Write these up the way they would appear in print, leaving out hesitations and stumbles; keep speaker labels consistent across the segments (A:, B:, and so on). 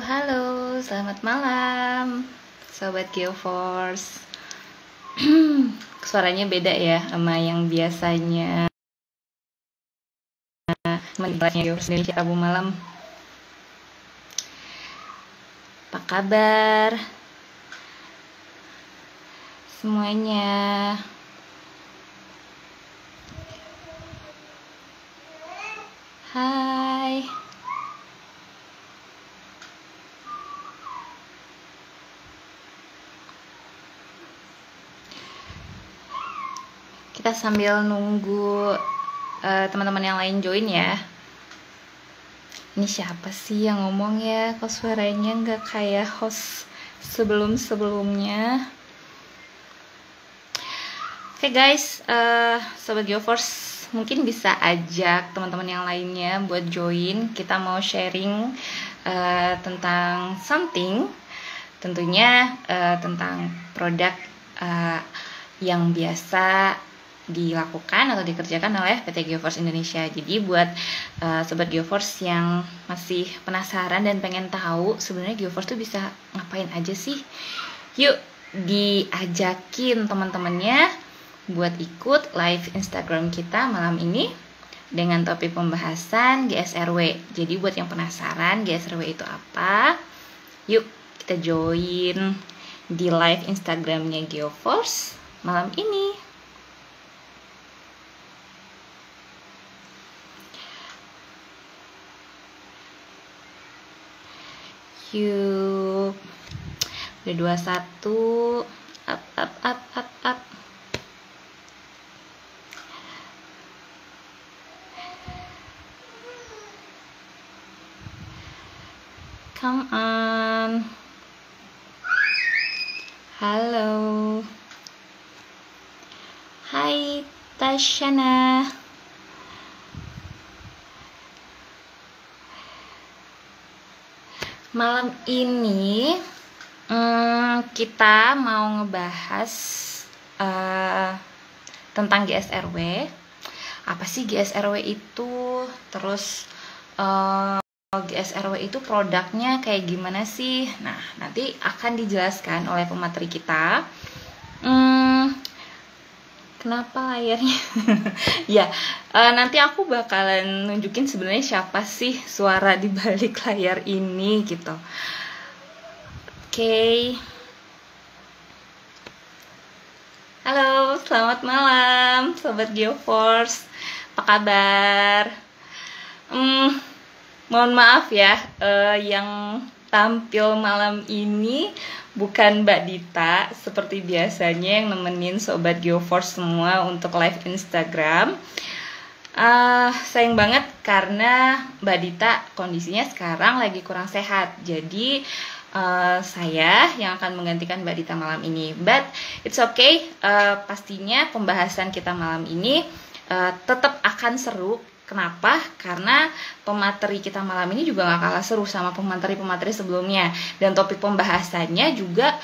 A: Halo, selamat malam Sobat Geoforce. Suaranya beda ya sama yang biasanya mendengarnya Geoforce Indonesia Rabu malam. Apa kabar semuanya? Hai. Kita sambil nunggu teman-teman yang lain join ya. Ini siapa sih yang ngomong ya? Kok suaranya nggak kayak host sebelum-sebelumnya? Oke guys, Sobat Geoforce mungkin bisa ajak teman-teman yang lainnya buat join. Kita mau sharing tentang something, tentunya tentang produk yang biasa dilakukan atau dikerjakan oleh PT Geoforce Indonesia. Jadi buat Sobat Geoforce yang masih penasaran dan pengen tahu sebenarnya Geoforce tuh bisa ngapain aja sih, yuk diajakin teman-temannya buat ikut live Instagram kita malam ini dengan topik pembahasan GSRW. Jadi buat yang penasaran GSRW itu apa, yuk kita join di live Instagramnya Geoforce malam ini. Yuk, udah 21, up. Come on. Halo. Hai Tasyana. Malam ini kita mau ngebahas tentang GSRW. Apa sih GSRW itu? Terus GSRW itu produknya kayak gimana sih? Nah, nanti akan dijelaskan oleh pemateri kita. Kenapa layarnya? Ya, nanti aku bakalan nunjukin sebenarnya siapa sih suara di balik layar ini gitu. Oke. Halo, selamat malam Sobat Geoforce. Apa kabar? Mohon maaf ya, yang tampil malam ini bukan Mbak Dita seperti biasanya yang nemenin Sobat Geoforce semua untuk live Instagram. Sayang banget karena Mbak Dita kondisinya sekarang lagi kurang sehat. Jadi saya yang akan menggantikan Mbak Dita malam ini. But it's okay, pastinya pembahasan kita malam ini tetap akan seru. Kenapa? Karena pemateri kita malam ini juga gak kalah seru sama pemateri-pemateri sebelumnya. Dan topik pembahasannya juga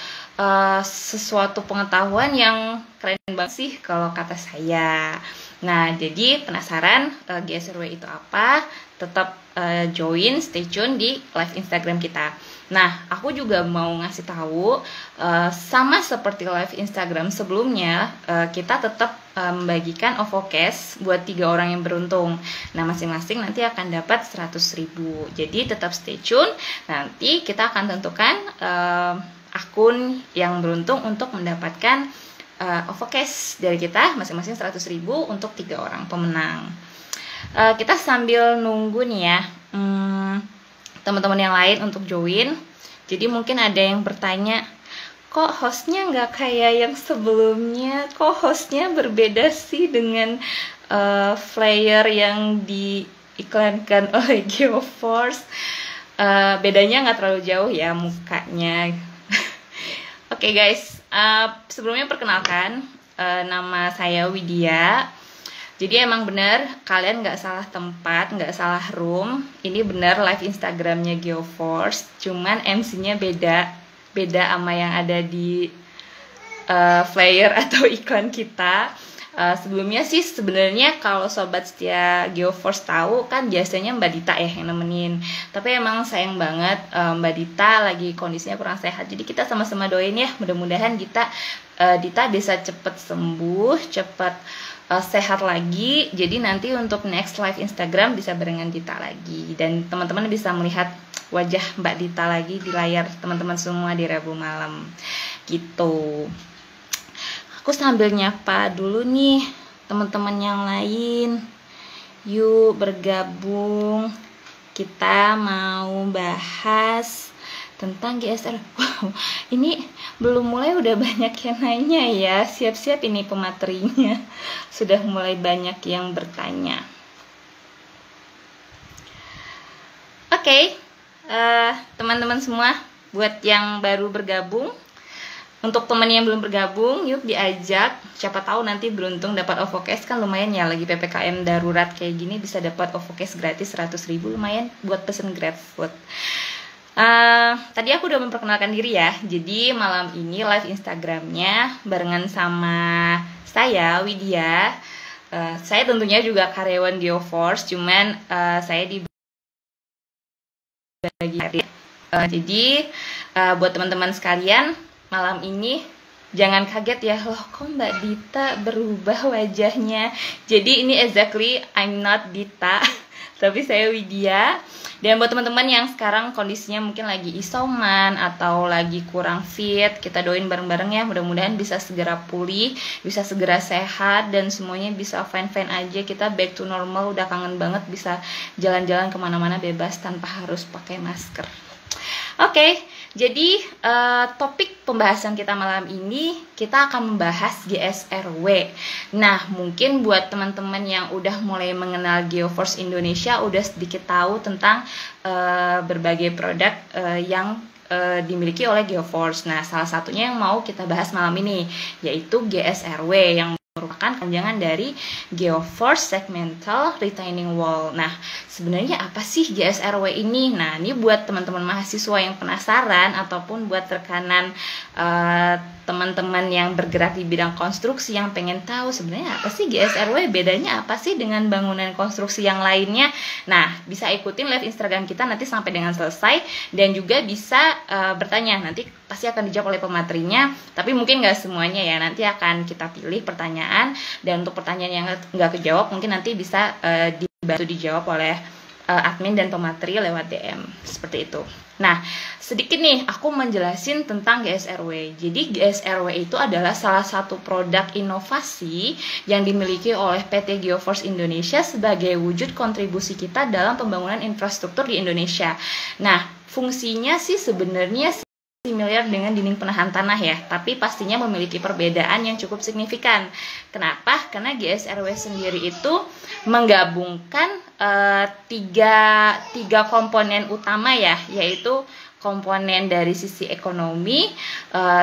A: sesuatu pengetahuan yang keren banget sih kalau kata saya. Nah, jadi penasaran GSRW itu apa? Tetap join, stay tune di live Instagram kita. Nah, aku juga mau ngasih tahu sama seperti live Instagram sebelumnya, kita tetap membagikan OVO cash buat 3 orang yang beruntung. Nah, masing-masing nanti akan dapat 100.000. Jadi tetap stay tune. Nanti kita akan tentukan akun yang beruntung untuk mendapatkan OVO cash dari kita masing-masing 100.000 untuk 3 orang pemenang. Kita sambil nunggu nih ya teman-teman yang lain untuk join. Jadi mungkin ada yang bertanya, kok hostnya nggak kayak yang sebelumnya? Kok hostnya berbeda sih dengan flyer yang diiklankan oleh Geoforce? Bedanya nggak terlalu jauh ya mukanya. Oke guys, sebelumnya perkenalkan, nama saya Widya. Jadi emang bener, kalian nggak salah tempat, nggak salah room. Ini bener live Instagramnya Geoforce, cuman MC-nya beda sama yang ada di flyer atau iklan kita. Sebelumnya sih sebenarnya kalau sobat setia Geoforce tahu kan biasanya Mbak Dita ya yang nemenin. Tapi emang sayang banget Mbak Dita lagi kondisinya kurang sehat. Jadi kita sama-sama doain ya, mudah-mudahan Dita bisa cepet sembuh, cepet sehat lagi. Jadi nanti untuk next live Instagram bisa barengan Dita lagi dan teman-teman bisa melihat wajah Mbak Dita lagi di layar teman-teman semua di Rabu malam gitu. Aku sambil nyapa dulu nih teman-teman yang lain. Yuk bergabung. Kita mau bahas tentang GSR. Wow, ini belum mulai udah banyak yang nanya ya. Siap-siap ini pematerinya. Sudah mulai banyak yang bertanya. Oke, teman-teman semua, buat yang baru bergabung, untuk teman yang belum bergabung, yuk diajak. Siapa tahu nanti beruntung dapat OVO Cash, kan lumayan ya, lagi PPKM darurat kayak gini bisa dapat OVO Cash gratis 100.000, lumayan buat pesen GrabFood. Tadi aku udah memperkenalkan diri ya. Jadi malam ini live Instagramnya barengan sama saya Widya. Saya tentunya juga karyawan Geoforce, cuman saya dibagi jadi buat teman-teman sekalian, malam ini jangan kaget ya, loh kok Mbak Dita berubah wajahnya. Jadi ini exactly I'm not Dita tapi saya Widya. Dan buat teman-teman yang sekarang kondisinya mungkin lagi isoman atau lagi kurang fit, kita doain bareng-bareng ya, mudah-mudahan bisa segera pulih, bisa segera sehat, dan semuanya bisa fine-fine aja. Kita back to normal, udah kangen banget bisa jalan-jalan kemana-mana bebas tanpa harus pakai masker. Oke, jadi topik pembahasan kita malam ini kita akan membahas GSRW. Nah, mungkin buat teman-teman yang udah mulai mengenal Geoforce Indonesia udah sedikit tahu tentang berbagai produk yang dimiliki oleh Geoforce. Nah, salah satunya yang mau kita bahas malam ini yaitu GSRW yang merupakan panjangan dari Geoforce Segmental Retaining Wall. Nah, sebenarnya apa sih GSRW ini? Nah, ini buat teman-teman mahasiswa yang penasaran ataupun buat rekanan teman-teman yang bergerak di bidang konstruksi yang pengen tahu sebenarnya apa sih GSRW, bedanya apa sih dengan bangunan konstruksi yang lainnya. Nah, bisa ikutin live Instagram kita nanti sampai dengan selesai, dan juga bisa bertanya, nanti pasti akan dijawab oleh pematerinya, tapi mungkin nggak semuanya ya, nanti akan kita pilih pertanyaan, dan untuk pertanyaan yang nggak kejawab mungkin nanti bisa dibantu dijawab oleh admin dan pemateri lewat DM, seperti itu. Nah, sedikit nih aku menjelasin tentang GSRW. Jadi GSRW itu adalah salah satu produk inovasi yang dimiliki oleh PT Geoforce Indonesia sebagai wujud kontribusi kita dalam pembangunan infrastruktur di Indonesia. Nah, fungsinya sih sebenarnya similar dengan dinding penahan tanah ya, tapi pastinya memiliki perbedaan yang cukup signifikan. Kenapa? Karena GSRW sendiri itu menggabungkan tiga komponen utama ya, yaitu komponen dari sisi ekonomi,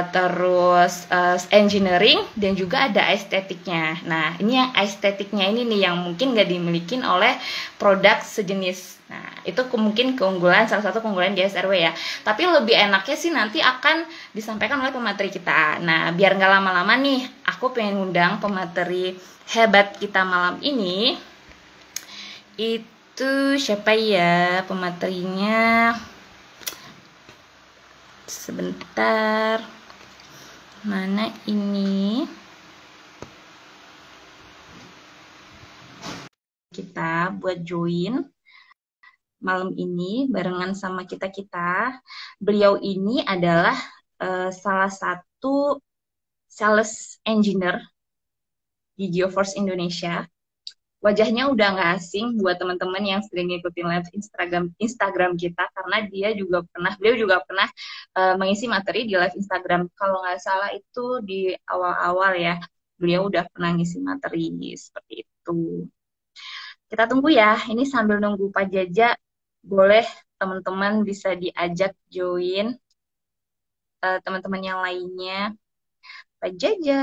A: terus engineering, dan juga ada estetiknya. Nah, ini yang estetiknya ini nih yang mungkin nggak dimiliki oleh produk sejenis. Nah, itu mungkin salah satu keunggulan GSRW ya. Tapi lebih enaknya sih nanti akan disampaikan oleh pemateri kita. Nah, biar nggak lama-lama nih, aku pengen ngundang pemateri hebat kita malam ini. Itu siapa ya pematerinya? Sebentar, mana ini? Kita buat join malam ini barengan sama kita. Beliau ini adalah salah satu sales engineer di Geoforce Indonesia. Wajahnya udah nggak asing buat teman-teman yang sering ngikutin live Instagram kita, karena beliau juga pernah mengisi materi di live Instagram. Kalau nggak salah itu di awal-awal ya, beliau udah pernah ngisi materi seperti itu. Kita tunggu ya. Ini sambil nunggu Pak Jaja, boleh teman-teman bisa diajak join teman-teman yang lainnya. Pak Jaja,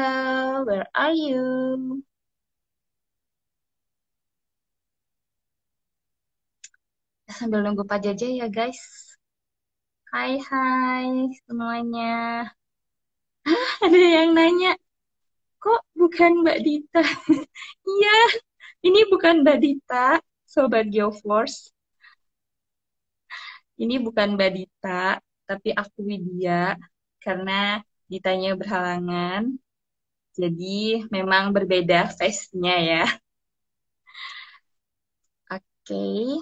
A: where are you? Sambil nunggu Pak Jaja ya guys. Hai semuanya. Ada yang nanya, kok bukan Mbak Dita? Iya, ini bukan Mbak Dita, Sobat GeoForce. Ini bukan Mbak Dita, tapi aku Widya, karena Ditanya berhalangan. Jadi memang berbeda face-nya ya. Oke,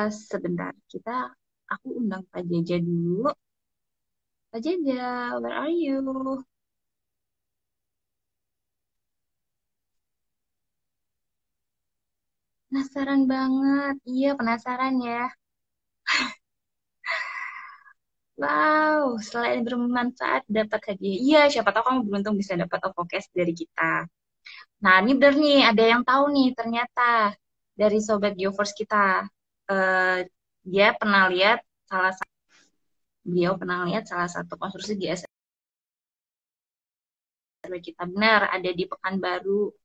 A: sebentar aku undang Pak Jaja dulu. Pak Jaja, where are you? Penasaran banget. Iya, penasaran ya. Wow, selain bermanfaat dapat hadiah. Iya, siapa tahu kamu beruntung bisa dapat OVO Cash dari kita. Nah, ini bener nih, ada yang tahu nih ternyata dari Sobat GeoForce kita. Eh, dia pernah lihat salah satu, beliau pernah lihat salah satu konstruksi GSRW kita. Benar, ada di Pekanbaru.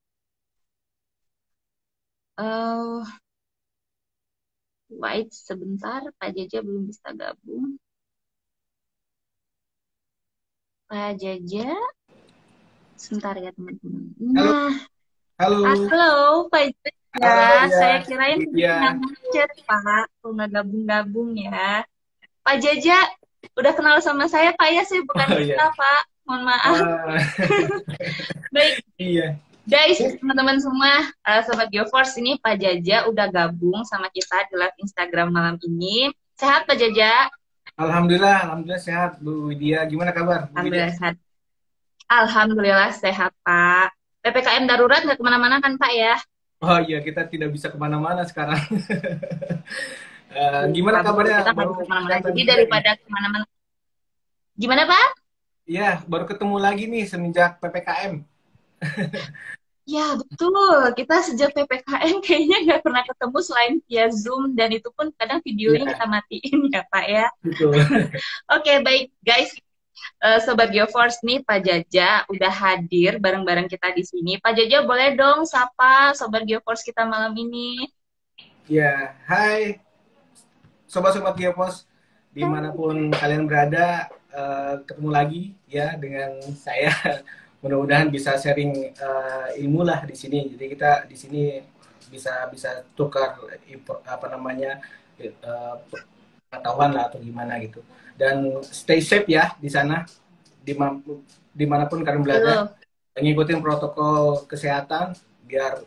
A: eh Wait sebentar, Pak Jaja belum bisa gabung. Pak Jaja, sebentar ya teman-teman.
B: Halo,
A: Nah,
B: halo,
A: halo Pak
B: halo Mbak
A: Jaja,
B: Dia.
A: saya kirain
B: Iya,
A: nggak macet Pak, kalau nggak gabung-gabung ya. Pak Jaja, udah kenal sama saya Pak ya, saya bukan
B: oh
A: Dita
B: iya,
A: Pak, mohon maaf.
B: Ah,
A: Baik,
B: iya.
A: guys, teman-teman semua, Sobat GeoForce ini Pak Jaja udah gabung sama kita di live Instagram malam ini. Sehat Pak Jaja?
B: Alhamdulillah, alhamdulillah sehat Bu Widya. Gimana kabar Bu Widya?
A: Alhamdulillah sehat. Alhamdulillah sehat Pak. PPKM darurat nggak kemana-mana kan Pak ya?
B: Oh iya, kita tidak bisa kemana-mana sekarang. Gimana
A: Pak, betul,
B: kabarnya?
A: kita nggak
B: Baru
A: bisa kemana-mana.
B: kelihatan
A: Jadi
B: juga nih.
A: daripada kemana-mana, gimana Pak?
B: Iya, baru ketemu lagi nih semenjak PPKM.
A: Ya betul, kita sejak PPKM kayaknya nggak pernah ketemu selain via Zoom dan itu pun kadang videonya
B: Iya,
A: kita matiin ya Pak ya.
B: betul.
A: Oke baik guys, Sobat GeoForce nih Pak Jaja udah hadir bareng-bareng kita di sini. Pak Jaja boleh dong sapa Sobat GeoForce kita malam ini.
B: Ya, hai sobat-sobat Geopos dimanapun kalian berada, ketemu lagi ya dengan saya. Mudah-mudahan bisa sharing ilmu lah di sini. Jadi kita di sini bisa bisa tukar apa namanya pengetahuan lah atau gimana gitu. Dan stay safe ya di sana, dimanapun kalian berada,
A: Betul.
B: ngikutin protokol kesehatan biar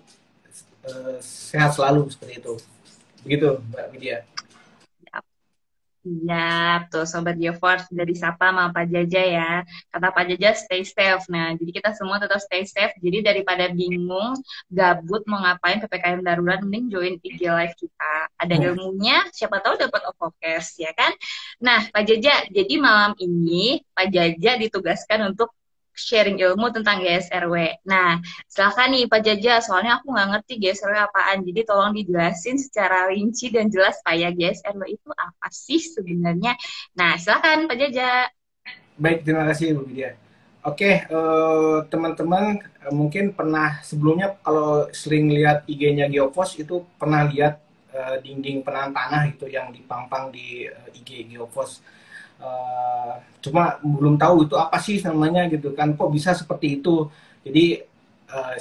B: sehat selalu seperti itu. Begitu Mbak Widya.
A: Iya, tuh Sobat GeoForce dari Sapa sama Pak Jaja ya. Kata Pak Jaja stay safe. Nah, jadi kita semua tetap stay safe. Jadi daripada bingung, gabut mau ngapain PPKM darurat, mending join IG Live kita. Ada ilmunya, siapa tahu dapat OVOCAS, ya kan? Nah, Pak Jaja, jadi malam ini Pak Jaja ditugaskan untuk sharing ilmu tentang GSRW. Nah, silakan nih Pak Jaja, soalnya aku nggak ngerti GSRW apaan, jadi tolong dijelasin secara rinci dan jelas Pak ya, GSRW itu apa sih sebenarnya. Nah, silakan Pak Jaja.
B: Baik, terima kasih Bu Widya. Oke, teman-teman mungkin pernah sebelumnya kalau sering lihat IG-nya Geopos itu pernah lihat dinding penahan tanah itu yang dipampang di IG Geopos. Cuma belum tahu itu apa sih namanya gitu kan, kok bisa seperti itu. Jadi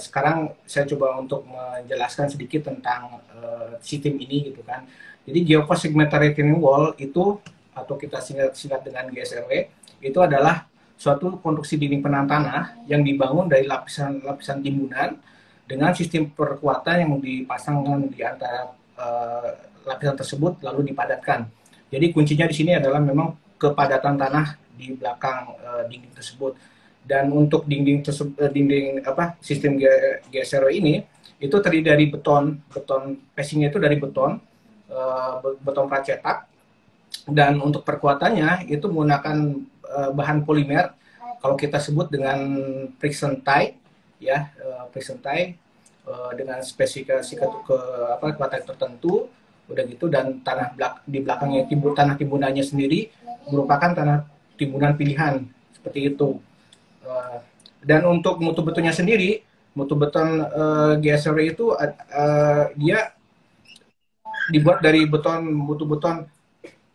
B: sekarang saya coba untuk menjelaskan sedikit tentang sistem ini gitu kan. Jadi Geopos Segmental Retaining Wall itu atau kita singkat dengan GSRW itu adalah suatu konstruksi dinding penahan tanah yang dibangun dari lapisan timbunan dengan sistem perkuatan yang dipasangkan di antara lapisan tersebut lalu dipadatkan. Jadi kuncinya di sini adalah memang kepadatan tanah di belakang dinding tersebut. Dan untuk sistem GSRW ini itu terdiri dari beton passingnya itu dari beton pracetak, dan untuk perkuatannya itu menggunakan bahan polimer kalau kita sebut dengan friction tie ya, friction tie dengan spesifikasi kekuatan tertentu udah gitu, dan di belakangnya tanah timbunannya sendiri merupakan tanah timbunan pilihan seperti itu. Dan untuk mutu betonnya sendiri, mutu beton GSRW itu dia dibuat dari mutu beton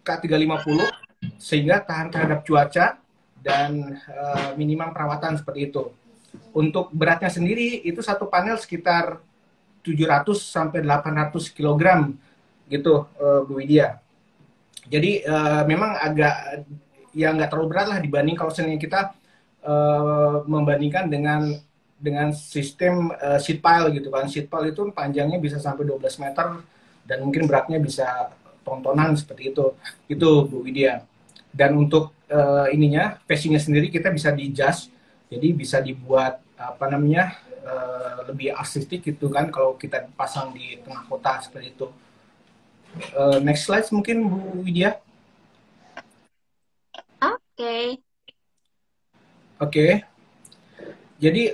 B: K350 sehingga tahan terhadap cuaca dan minimum perawatan seperti itu. Untuk beratnya sendiri itu satu panel sekitar 700 sampai 800 kilogram gitu, Bu Widya. Jadi memang agak ya nggak terlalu berat lah dibanding kalau misalnya kita membandingkan dengan sistem sheet pile gitu kan. Sheet pile itu panjangnya bisa sampai 12 meter dan mungkin beratnya bisa tontonan seperti itu. Itu Bu Widya. Dan untuk ininya, facingnya sendiri kita bisa di-adjust, jadi bisa dibuat apa namanya lebih artistik gitu kan kalau kita pasang di tengah kota seperti itu. Next slide mungkin Bu Widya.
A: Oke.
B: Oke. Jadi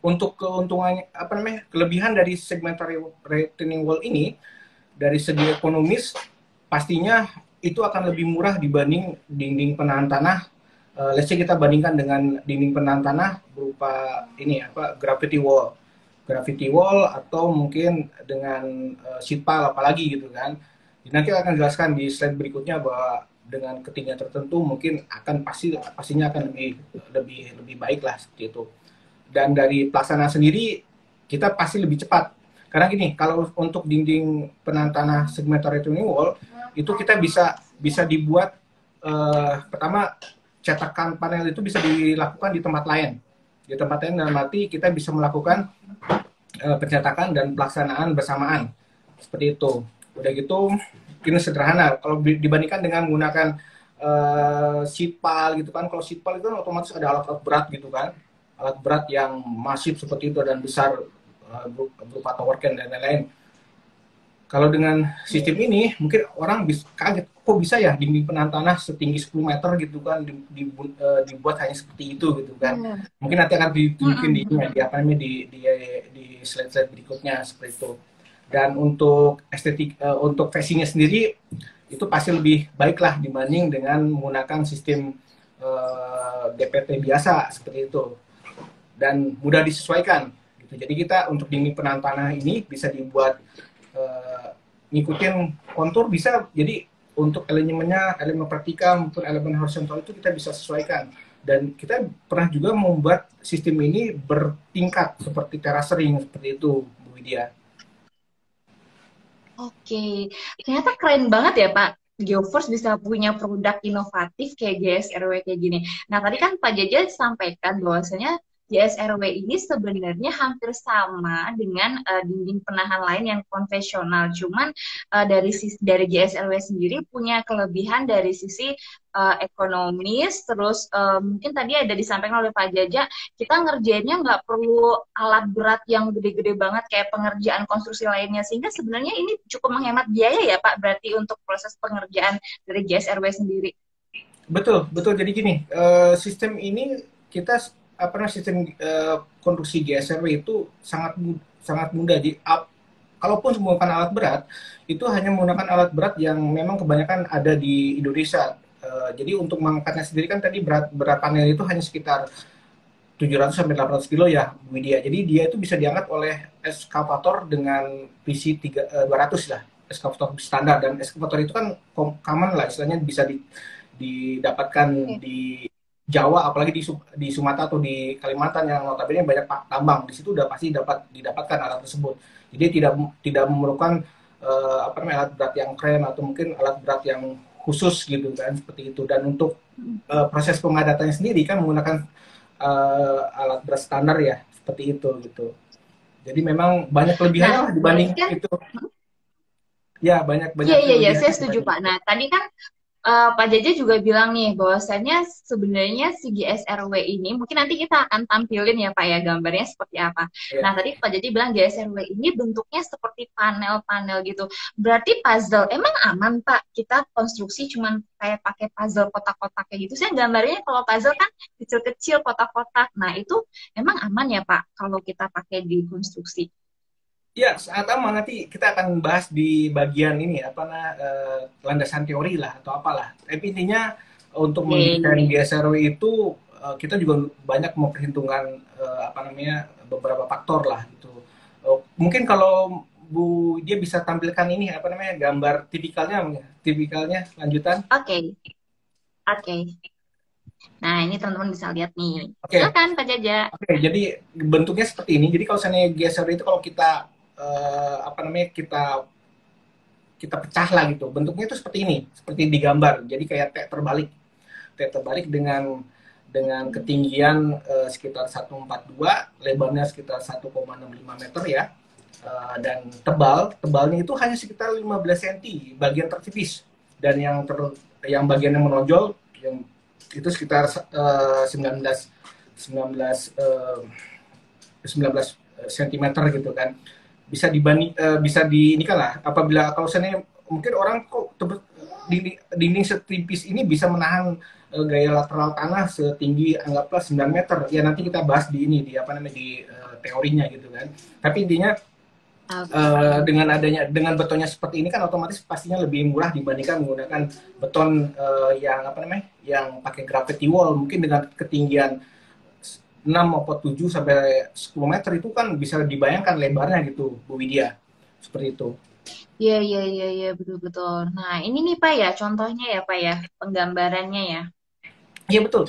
B: untuk keuntungannya apa namanya kelebihan dari segmentary retaining wall ini dari segi ekonomis pastinya itu akan lebih murah dibanding dinding penahan tanah. Let's say kita bandingkan dengan dinding penahan tanah berupa ini apa gravity wall atau mungkin dengan sheet pile apalagi gitu kan. Nanti akan jelaskan di slide berikutnya bahwa dengan ketinggian tertentu mungkin akan pastinya akan lebih baik lah seperti itu. Dan dari pelaksanaan sendiri kita pasti lebih cepat. Karena gini, kalau untuk dinding penahan tanah segmentary retaining wall itu kita bisa dibuat pertama cetakan panel itu bisa dilakukan di tempat lain. Di tempat lain dalam arti kita bisa melakukan pencetakan dan pelaksanaan bersamaan. Seperti itu. Udah gitu ini sederhana kalau dibandingkan dengan menggunakan sheet pile gitu kan. Kalau sheet pile itu kan otomatis ada alat-alat berat gitu kan, alat berat yang masif seperti itu dan besar berupa tower crane dan lain-lain. Kalau dengan sistem ini mungkin orang bisa kaget, kok bisa ya dinding penahan tanah setinggi 10 meter gitu kan dibuat hanya seperti itu gitu kan. Mungkin nanti akan ditunjukin di slide-slide berikutnya seperti itu. Dan untuk estetik untuk facingnya sendiri itu pasti lebih baik lah dibanding dengan menggunakan sistem DPT biasa seperti itu dan mudah disesuaikan gitu. Jadi kita untuk dinding penahan tanah ini bisa dibuat ngikutin kontur bisa, jadi untuk elemennya elemen vertikal maupun elemen horizontal itu kita bisa sesuaikan. Dan kita pernah juga membuat sistem ini bertingkat seperti terasering seperti itu Bu Widya.
A: Oke, ternyata keren banget ya Pak. Geoforce bisa punya produk inovatif kayak GSRW kayak gini. Nah, tadi kan Pak Jaja sampaikan bahwasanya GSRW ini sebenarnya hampir sama dengan dinding penahan lain yang konvensional. Cuman dari GSRW sendiri punya kelebihan dari sisi ekonomis. Terus mungkin tadi ada disampaikan oleh Pak Jaja, kita ngerjainnya nggak perlu alat berat yang gede-gede banget kayak pengerjaan konstruksi lainnya, sehingga sebenarnya ini cukup menghemat biaya ya Pak, berarti untuk proses pengerjaan dari GSRW sendiri.
B: Betul, betul. Jadi gini, sistem ini kita apa namanya sistem konstruksi GSRW itu sangat mudah. Jadi kalaupun menggunakan alat berat, itu hanya menggunakan alat berat yang memang kebanyakan ada di Indonesia. Jadi untuk mengangkatnya sendiri kan tadi berat panel itu hanya sekitar 700 sampai 800 kilo ya, Bu Widya. Jadi dia itu bisa diangkat oleh eskavator dengan PC 200 lah, eskavator standar. Dan eskavator itu kan common lah, istilahnya bisa didapatkan di Jawa, apalagi di Sumatera atau di Kalimantan yang notabene banyak tambang. Di situ udah pasti didapatkan alat tersebut. Jadi tidak memerlukan apa namanya alat berat yang keren atau mungkin alat berat yang khusus gitu kan seperti itu. Dan untuk proses pemadatannya sendiri kan menggunakan alat berat standar ya seperti itu gitu. Jadi memang banyak kelebihannya lah dibanding kan, itu. Ya banyak.
A: Iya, saya setuju Pak. Nah tadi kan Pak Jaja juga bilang nih bahwasannya sebenarnya si GSRW ini mungkin nanti kita akan tampilin ya Pak ya gambarnya seperti apa. Yeah. Nah tadi Pak Jaja bilang GSRW ini bentuknya seperti panel-panel gitu. Berarti puzzle emang aman Pak? Kita konstruksi cuman kayak pakai puzzle kotak-kotak kayak gitu. Saya gambarnya kalau puzzle kan kecil-kecil kotak-kotak. Nah itu emang aman ya Pak kalau kita pakai di konstruksi?
B: Ya, saat aman nanti kita akan bahas di bagian ini apa landasan teori lah atau apalah. Tapi intinya untuk mendirikan GSRW itu kita juga banyak memperhitungkan apa namanya beberapa faktor lah gitu. Mungkin kalau Bu dia bisa tampilkan ini apa namanya gambar tipikalnya lanjutan.
A: Oke. Nah, ini teman-teman bisa lihat nih.
B: Oke,
A: Silakan Pak Jaja.
B: oke. Jadi bentuknya seperti ini. Jadi kalau misalnya geser itu kalau kita apa namanya kita kita pecah lah gitu. Bentuknya itu seperti ini, seperti di gambar. Jadi kayak T terbalik dengan ketinggian sekitar 142, lebarnya sekitar 1,65 meter ya. Dan tebalnya itu hanya sekitar 15 cm, bagian tertipis. Dan yang bagian yang menonjol yang itu sekitar 19 19 cm gitu kan. Bisa di ini kan lah, apabila kalau misalnya mungkin orang kok dinding setipis ini bisa menahan gaya lateral tanah setinggi anggaplah 9 meter. Ya nanti kita bahas di ini di apa namanya di teorinya gitu kan. Tapi intinya dengan betonnya seperti ini kan otomatis pastinya lebih murah dibandingkan menggunakan beton yang apa namanya yang pakai gravity wall, mungkin dengan ketinggian 6 maupun 7 sampai 10 meter itu kan bisa dibayangkan lebarnya gitu Bu Widya, seperti itu.
A: Iya, iya, iya, iya, betul-betul. Nah, ini nih Pak ya, contohnya ya Pak ya, penggambarannya ya.
B: Iya betul.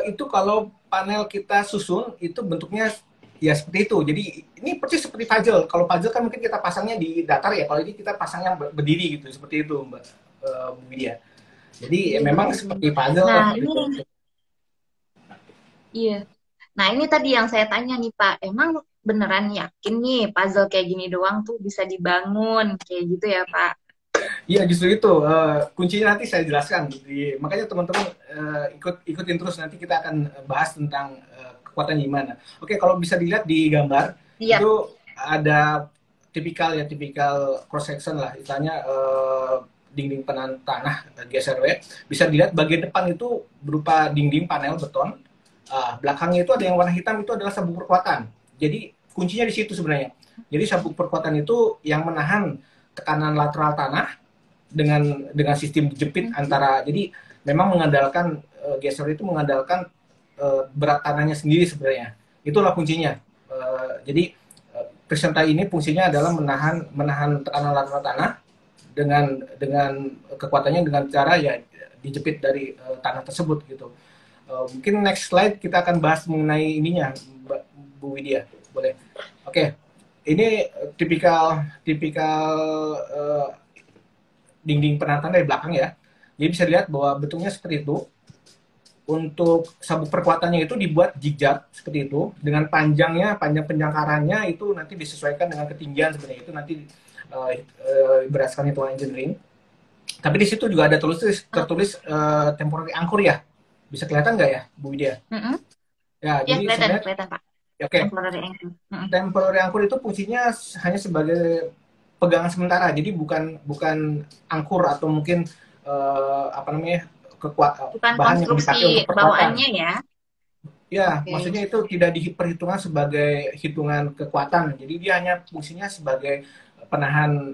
B: Itu kalau panel kita susun itu bentuknya ya seperti itu. Jadi ini persis seperti puzzle. Kalau puzzle kan mungkin kita pasangnya di datar ya. Kalau ini kita pasangnya berdiri gitu, seperti itu Mbak Bu Widya. Jadi ya
A: Iya,
B: memang
A: iya, iya.
B: seperti puzzle
A: Nah,
B: lah
A: ini,
B: gitu.
A: iya. Nah, ini tadi yang saya tanya nih Pak, emang beneran yakin nih puzzle kayak gini doang tuh bisa dibangun, kayak gitu ya Pak?
B: Iya justru itu kuncinya nanti saya jelaskan. Makanya teman-teman ikutin terus, nanti kita akan bahas tentang kekuatan gimana. Oke, kalau bisa dilihat di gambar
A: Iya.
B: itu ada tipikal cross section lah, istilahnya dinding penahan tanah GSRW. Bisa dilihat bagian depan itu berupa dinding panel beton. Belakangnya itu ada yang warna hitam, itu adalah sabuk perkuatan. Jadi kuncinya di situ sebenarnya. Jadi sabuk perkuatan itu yang menahan tekanan lateral tanah dengan sistem jepit
A: Mhm.
B: antara, jadi memang mengandalkan gesture itu mengandalkan berat tanahnya sendiri sebenarnya, itulah kuncinya. Jadi presenta ini fungsinya adalah menahan menahan tekanan lateral tanah dengan kekuatannya dengan cara ya dijepit dari tanah tersebut gitu. Mungkin next slide kita akan bahas mengenai ininya Bu Widya, boleh? Oke, ini tipikal tipikal uh, dinding penantang dari belakang ya. Jadi bisa dilihat bahwa bentuknya seperti itu. Untuk sabuk perkuatannya itu dibuat zigzag seperti itu, dengan panjang penjangkarannya itu nanti disesuaikan dengan ketinggian, sebenarnya itu nanti berdasarkan hitungan engineering. Tapi di situ juga ada tertulis temporary anchor ya. Bisa kelihatan nggak ya Bu Widya?
A: Mhm.
B: Ya,
A: Iya,
B: jadi
A: kelihatan,
B: sebenarnya
A: kelihatan Pak.
B: oke, okay,
A: Temporary angle. Mhm.
B: temporary anchor itu fungsinya hanya sebagai pegangan sementara. Jadi bukan bukan angkur atau mungkin apa namanya
A: Bukan
B: bahan yang
A: konstruksi
B: dipakai untuk perkuatan.
A: bawaannya ya.
B: Ya,
A: Oke.
B: maksudnya itu tidak diperhitungkan sebagai hitungan kekuatan. Jadi dia hanya fungsinya sebagai penahan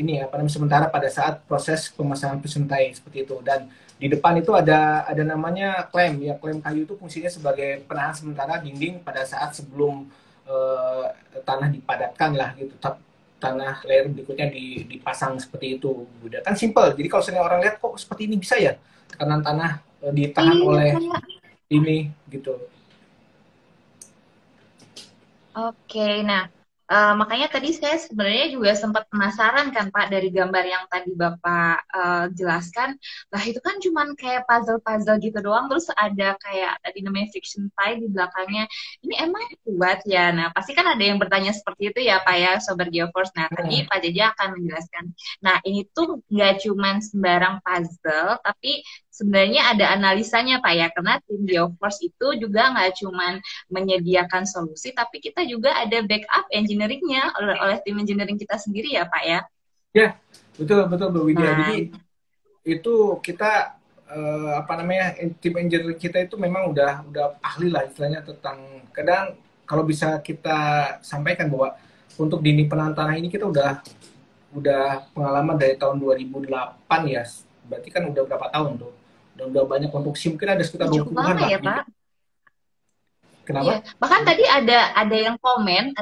B: ini apa namanya sementara pada saat proses pemasangan pesuntai seperti itu. Dan di depan itu ada namanya klem ya, klem kayu itu fungsinya sebagai penahan sementara dinding pada saat sebelum tanah dipadatkan lah gitu. Tanah layer berikutnya dipasang seperti itu. Udah kan simple. Jadi kalau misalnya orang lihat kok seperti ini bisa ya tekanan tanah ditahan
A: Iya,
B: oleh
A: Pak.
B: ini gitu.
A: Oke, nah makanya tadi saya sebenarnya juga sempat penasaran kan Pak dari gambar yang tadi Bapak jelaskan, lah itu kan cuman kayak puzzle-puzzle gitu doang, terus ada kayak tadi namanya fiction pie di belakangnya. Ini emang kuat ya? Nah pasti kan ada yang bertanya seperti itu ya Pak ya, Sobat Geoforce. Nah
B: Hmm.
A: tadi Pak Jaja akan menjelaskan. Nah ini tuh nggak cuman sembarang puzzle, tapi sebenarnya ada analisanya Pak ya, karena tim Geoforce itu juga nggak cuman menyediakan solusi, tapi kita juga ada backup engineeringnya oleh tim engineering kita sendiri ya Pak ya.
B: Ya, betul betul Bu Widya.
A: Nah,
B: Jadi itu kita apa namanya tim engineer kita itu memang udah ahli lah istilahnya tentang, kadang kalau bisa kita sampaikan bahwa untuk dinding penahan tanah ini kita udah pengalaman dari tahun 2008 ya. Berarti kan udah berapa tahun tuh. Udah banyak konstruksi, mungkin ada sekitar
A: cukup
B: 20-an
A: lama
B: lah.
A: ya Pak. Iya,
B: Kenapa?
A: bahkan tadi ada yang komen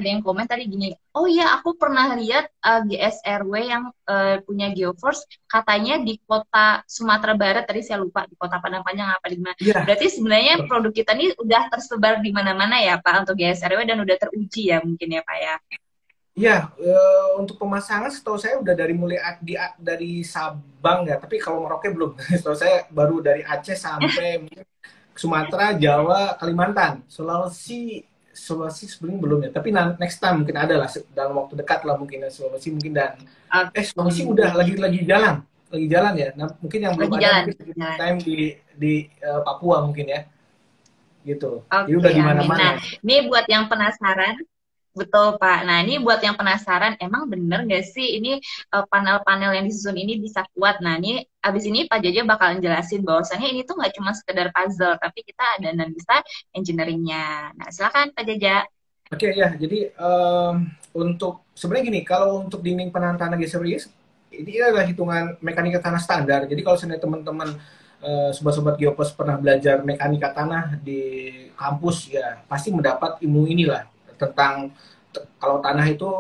A: tadi gini, oh iya aku pernah lihat GSRW yang punya Geoforce katanya di kota Sumatera Barat, tadi saya lupa di kota Padang Panjang apa di mana.
B: Iya,
A: Berarti sebenarnya produk kita ini udah tersebar di mana-mana ya Pak untuk GSRW dan udah teruji ya mungkin ya Pak ya.
B: iya, untuk pemasangan setahu saya udah dari mulai dari Sabang ya, tapi kalau Merauke belum. Setahu saya baru dari Aceh sampai Sumatera, Jawa, Kalimantan, Sulawesi sebenarnya belum ya. Tapi next time mungkin ada lah dalam waktu dekat lah mungkin ya, Sulawesi mungkin dan Sulawesi udah
A: Oke,
B: lagi jalan ya. Nah, mungkin yang belum
A: lagi
B: ada
A: jalan,
B: mungkin
A: lagi jalan.
B: time di Papua mungkin ya, gitu. Jadi
A: Oke,
B: udah di
A: amin.
B: mana-mana.
A: Nah, ini buat yang penasaran, betul Pak. Nah, ini buat yang penasaran, emang bener nggak sih ini panel-panel yang disusun ini bisa kuat? Nah, ini abis ini Pak Jaja bakalan jelasin bahwasannya ini tuh nggak cuma sekedar puzzle, tapi kita ada analisa engineering-nya. Nah, silakan Pak Jaja.
B: Oke ya, jadi untuk sebenarnya gini, kalau untuk dinding penahan tanah geoseries ini adalah hitungan mekanika tanah standar. Jadi kalau seandainya teman-teman sobat-sobat geopos pernah belajar mekanika tanah di kampus ya pasti mendapat ilmu inilah tentang kalau tanah itu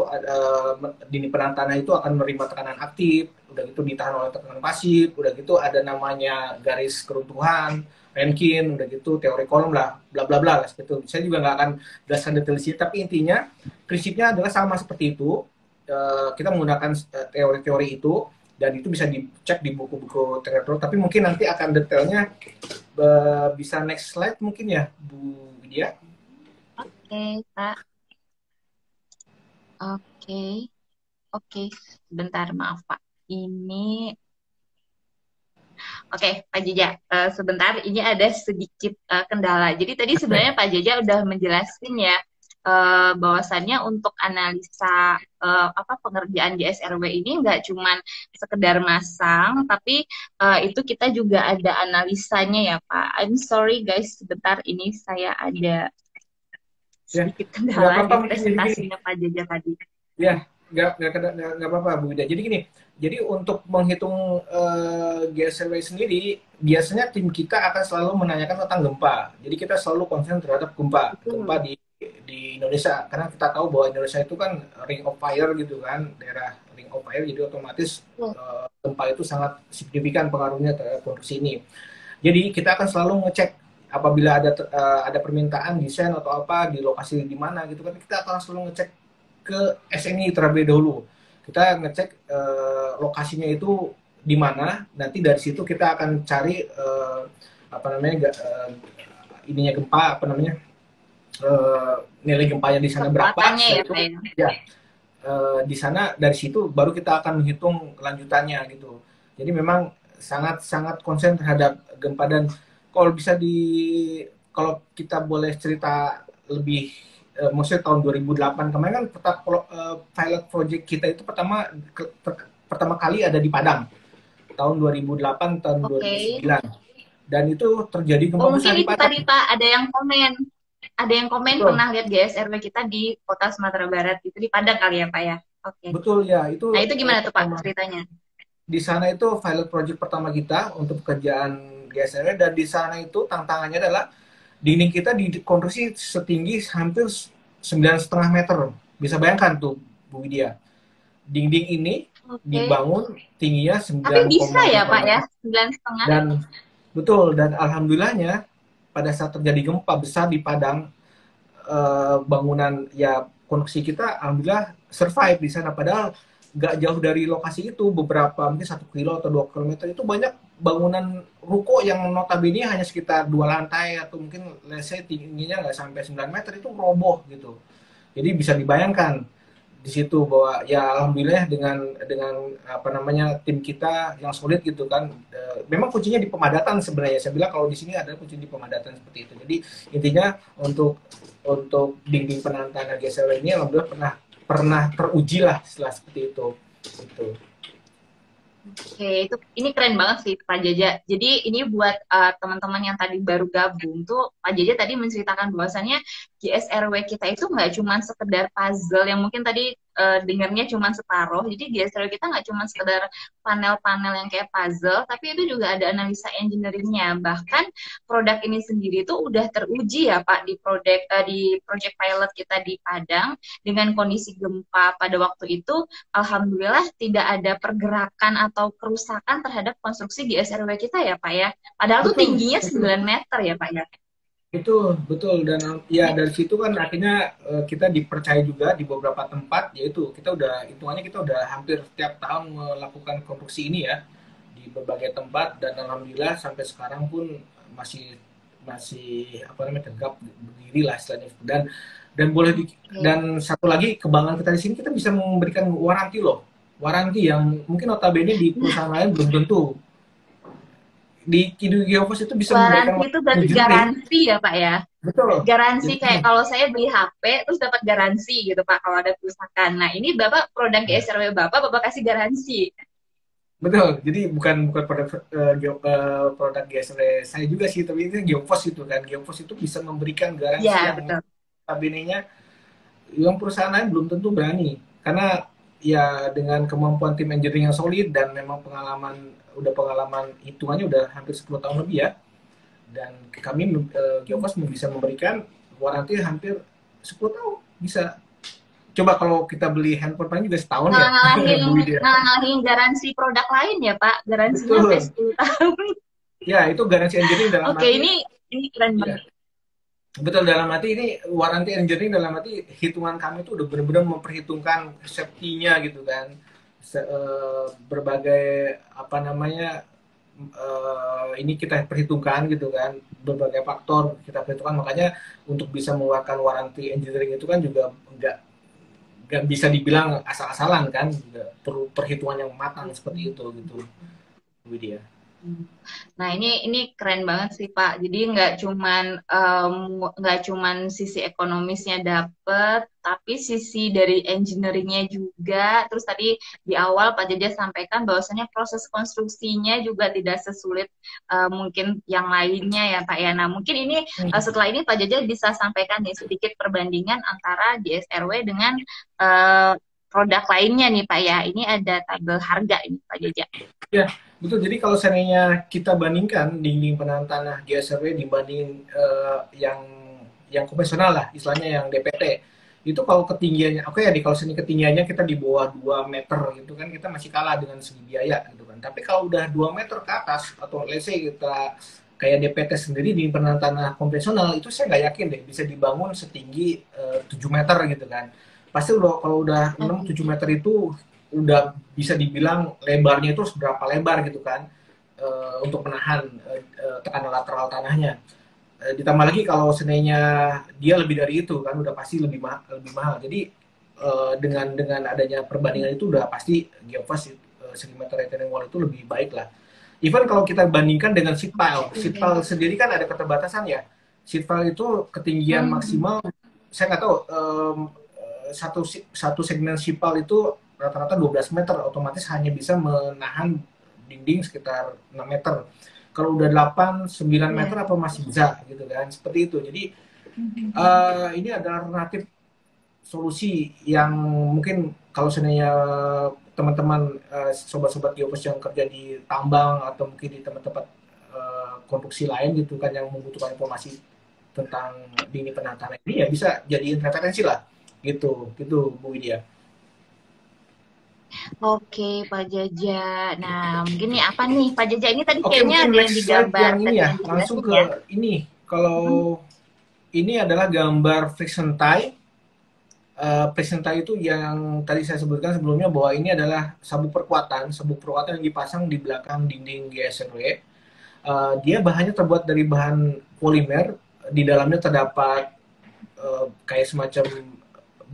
B: dinding penahan tanah itu akan menerima tekanan aktif, udah gitu ditahan oleh tekanan pasif, udah gitu ada namanya garis keruntuhan, Rankine, udah gitu teori kolom lah, bla bla bla lah gitu. Saya juga nggak akan jelaskan detail di sini, tapi intinya prinsipnya adalah sama seperti itu. Kita menggunakan teori-teori itu dan itu bisa dicek di buku-buku teknik. Tapi mungkin nanti akan detailnya bisa next slide mungkin ya, Bu Widya.
A: Oke, Pak. Oke, oke. Sebentar, maaf Pak. Ini Oke, Pak Jaja, sebentar ini ada sedikit kendala. Jadi tadi sebenarnya Pak Jaja udah menjelaskan ya bahwasannya untuk analisa apa pengerjaan GSRW ini nggak cuman sekedar masang, tapi itu kita juga ada analisanya ya Pak. I'm sorry guys, sebentar ini saya ada
B: Ya,
A: sedikit
B: nggak
A: kendala
B: apa-apa
A: di
B: mungkin jadi gini.
A: presentasinya Pak Jaja tadi.
B: Ya, nggak apa-apa Bu Ida. Jadi gini, jadi untuk menghitung GSRW sendiri, biasanya tim kita akan selalu menanyakan tentang gempa. Jadi kita selalu konsen terhadap gempa
A: Betul.
B: di Indonesia, karena kita tahu bahwa Indonesia itu kan ring of fire gitu kan, daerah ring of fire, jadi otomatis
A: Betul.
B: gempa itu sangat signifikan pengaruhnya terhadap kondisi ini. Jadi kita akan selalu ngecek apabila ada permintaan desain atau apa di lokasi di mana gitu kan, kita akan selalu ngecek ke SNI terlebih dahulu. Kita ngecek lokasinya itu di mana. Nanti dari situ kita akan cari apa namanya ininya gempa apa namanya nilai gempanya di sana berapa.
A: Kekuatannya
B: Setelah
A: ya
B: itu
A: Pak ya.
B: ya di sana dari situ baru kita akan menghitung lanjutannya gitu. Jadi memang sangat sangat konsen terhadap gempa dan kalau bisa kalau kita boleh cerita lebih maksudnya tahun 2008 kemarin kan pilot project kita itu pertama kali ada di Padang tahun 2008 tahun
A: Oke.
B: 2009 dan itu terjadi
A: Oh,
B: gempa
A: mungkin
B: besar di
A: itu
B: Padang.
A: tadi Pak, ada yang komen. Ada yang komen
B: Betul,
A: pernah lihat GSRW kita di kota Sumatera Barat. Itu di Padang kali ya, Pak ya? Oke.
B: betul ya itu
A: Nah, itu gimana tuh, Pak,
B: pertama
A: ceritanya?
B: di sana itu pilot project pertama kita untuk pekerjaan GSR dan di sana itu tantangannya adalah dinding kita dikonstruksi setinggi hampir 9,5 meter. Bisa bayangkan tuh Bu Widya. Dinding ini
A: Oke.
B: dibangun tingginya
A: Tapi
B: sembilan
A: bisa
B: koma
A: ya,
B: lima
A: Pak ya?
B: meter
A: 9,5?
B: dan betul dan alhamdulillahnya pada saat terjadi gempa besar di Padang bangunan ya konstruksi kita alhamdulillah survive di sana padahal nggak jauh dari lokasi itu beberapa mungkin 1 kilo atau 2 kilometer itu banyak bangunan ruko yang notabene hanya sekitar 2 lantai atau mungkin let's say tingginya nggak sampai 9 meter itu roboh gitu jadi bisa dibayangkan di situ bahwa ya alhamdulillah dengan apa namanya tim kita yang solid gitu kan memang kuncinya di pemadatan sebenarnya saya bilang kalau di sini ada kunci di pemadatan seperti itu jadi intinya untuk dinding penahan tanah GSL ini alhamdulillah pernah pernah teruji lah setelah seperti itu.
A: Oke, itu ini keren banget sih Pak Jaja. Jadi ini buat teman-teman yang tadi baru gabung tuh Pak Jaja tadi menceritakan bahwasannya GSRW kita itu nggak cuma sekedar puzzle yang mungkin tadi dengarnya cuma separuh. Jadi GSRW kita nggak cuma sekedar panel-panel yang kayak puzzle, tapi itu juga ada analisa engineeringnya. Bahkan produk ini sendiri itu udah teruji ya Pak di project pilot kita di Padang dengan kondisi gempa pada waktu itu. Alhamdulillah tidak ada pergerakan atau kerusakan terhadap konstruksi GSRW kita ya Pak ya. Padahal tuh
B: Betul,
A: tingginya
B: betul.
A: 9 meter ya Pak ya.
B: Betul, betul. Dan ya dari situ kan akhirnya kita dipercaya juga di beberapa tempat, yaitu kita udah hitungannya kita udah hampir setiap tahun melakukan konstruksi ini ya di berbagai tempat, dan alhamdulillah sampai sekarang pun masih masih apa namanya tegap berdiri lah istilahnya. Dan boleh
A: Oke.
B: dan satu lagi kebanggaan kita di sini, kita bisa memberikan waranti loh, waranti yang mungkin notabene di
A: Nah,
B: perusahaan lain belum tentu. Di Geofos itu bisa memberikan
A: waranti itu
B: waranti
A: berarti
B: engineering.
A: garansi ya Pak ya.
B: Betul.
A: Garansi
B: Jadi
A: kayak kalau saya beli HP terus dapat garansi gitu Pak kalau ada kerusakan. Nah, ini Bapak produk GSRW Bapak kasih garansi.
B: betul. Jadi bukan bukan produk produk GSR saya juga sih, tapi itu Geofos itu kan. Geofos itu bisa memberikan garansi
A: Ya,
B: yang
A: betul.
B: notabene-nya yang perusahaan lain belum tentu berani. Karena ya dengan kemampuan tim engineering yang solid dan memang pengalaman hitungannya udah hampir 10 tahun lebih ya. Dan kami Geofos bisa memberikan waranti hampir 10 tahun bisa. Coba kalau kita beli handphone paling juga setahun ya,
A: Ngalahin
B: Bu Widya.
A: ngalahin garansi produk lain ya Pak. Garansinya sampai
B: Betul.
A: 10 tahun.
B: Ya, itu garansi engineering dalam
A: Oke,
B: arti
A: ini keren
B: ya,
A: banget.
B: betul, dalam arti ini warranty engineering dalam arti hitungan kami itu udah benar-benar memperhitungkan safety-nya gitu kan. Berbagai apa namanya ini kita perhitungkan gitu kan, berbagai faktor kita perhitungkan, makanya untuk bisa mengeluarkan warranty engineering itu kan juga nggak bisa dibilang asal-asalan kan, juga perlu perhitungan yang matang seperti itu gitu, Widya.
A: Nah, ini keren banget sih Pak. Jadi nggak cuman sisi ekonomisnya dapet, tapi sisi dari engineeringnya juga. Terus tadi di awal Pak Jaja sampaikan bahwasannya proses konstruksinya juga tidak sesulit mungkin yang lainnya ya Pak ya. Nah, mungkin ini setelah ini Pak Jaja bisa sampaikan nih sedikit perbandingan antara GSRW dengan eh, produk lainnya nih Pak ya. Ini ada tabel harga ini Pak Jaja.
B: Ya, betul. Jadi kalau seandainya kita bandingkan dinding penahan tanah GSRW dibanding yang konvensional lah, istilahnya yang DPT, itu kalau ketinggiannya, oke ya, kalau sini ketinggiannya kita di bawah 2 meter gitu kan, kita masih kalah dengan segi biaya gitu kan. Tapi kalau udah 2 meter ke atas, atau let's say kita kayak DPT sendiri di penahan tanah konvensional, itu saya nggak yakin deh bisa dibangun setinggi 7 meter gitu kan. Pasti udah, kalau udah 6-7 meter itu udah bisa dibilang lebarnya itu seberapa lebar gitu kan, untuk menahan tekanan lateral tanahnya. Ditambah lagi kalau seandainya dia lebih dari itu kan udah pasti lebih mahal. Jadi dengan adanya perbandingan itu udah pasti Geofast sedimeter retaining wall itu lebih baik lah. Even kalau kita bandingkan dengan sheet pile, sheet pile sendiri kan ada keterbatasan ya. Sheet pile itu ketinggian
A: Hmm.
B: maksimal saya nggak tahu, satu satu segmen sheet pile itu rata-rata 12 meter, otomatis hanya bisa menahan dinding sekitar 6 meter. Kalau udah 8, 9 meter
A: Ya.
B: apa masih bisa gitu kan, seperti itu. Jadi ini adalah alternatif solusi yang mungkin kalau seandainya teman-teman sobat-sobat Geopos yang kerja di tambang atau mungkin di tempat-tempat konstruksi lain gitu kan yang membutuhkan informasi tentang dinding penahan tanah ini, ya bisa jadiin referensi lah gitu gitu Bu Widya.
A: Oke, Pak Jaja. Nah, mungkin nih apa nih, Pak Jaja ini tadi
B: Oke,
A: kayaknya
B: mungkin
A: ada yang
B: next slide
A: digambar,
B: yang ini
A: tadi
B: ya,
A: yang
B: langsung
A: dijelasin
B: ke
A: ya.
B: ini. Kalau
A: Hmm.
B: ini adalah gambar friction tie. Friction tie itu yang tadi saya sebutkan sebelumnya, bahwa ini adalah sabuk perkuatan yang dipasang di belakang dinding GSRW. Dia bahannya terbuat dari bahan polimer, di dalamnya terdapat kayak semacam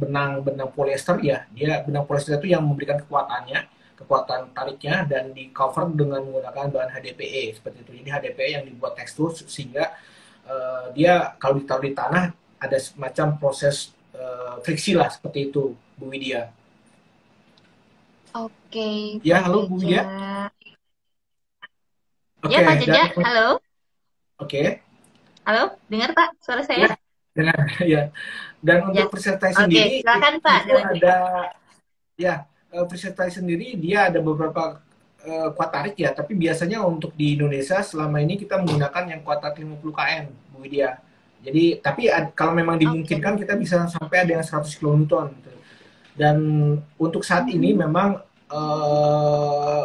B: benang polyester ya. Dia benang polyester itu yang memberikan kekuatan tariknya, dan di cover dengan menggunakan bahan HDPE seperti itu. Jadi HDPE yang dibuat tekstur sehingga dia kalau ditaruh di tanah ada semacam proses friksi lah seperti itu, Bu Widya.
A: Oke,
B: Ya,
A: Pak
B: halo Bu
A: Jaja.
B: Widya.
A: Ya, Pak
B: Oke, dan
A: Jaja. Halo?
B: oke.
A: Halo? Dengar, Pak, suara
B: Ya,
A: saya?
B: dengan ya. Dan
C: Ya.
B: untuk presentai
C: Oke,
B: sendiri
C: silakan Pak
B: itu
C: dilanjutkan.
B: ada ya, presentai sendiri dia ada beberapa kuat tarik ya, tapi biasanya untuk di Indonesia selama ini kita menggunakan yang kuat tarik 50 kN, Bu Widya. Jadi tapi kalau memang
C: Oke.
B: dimungkinkan kita bisa sampai ada yang 100 kilonewton gitu. Dan untuk saat ini
C: Hmm,
B: memang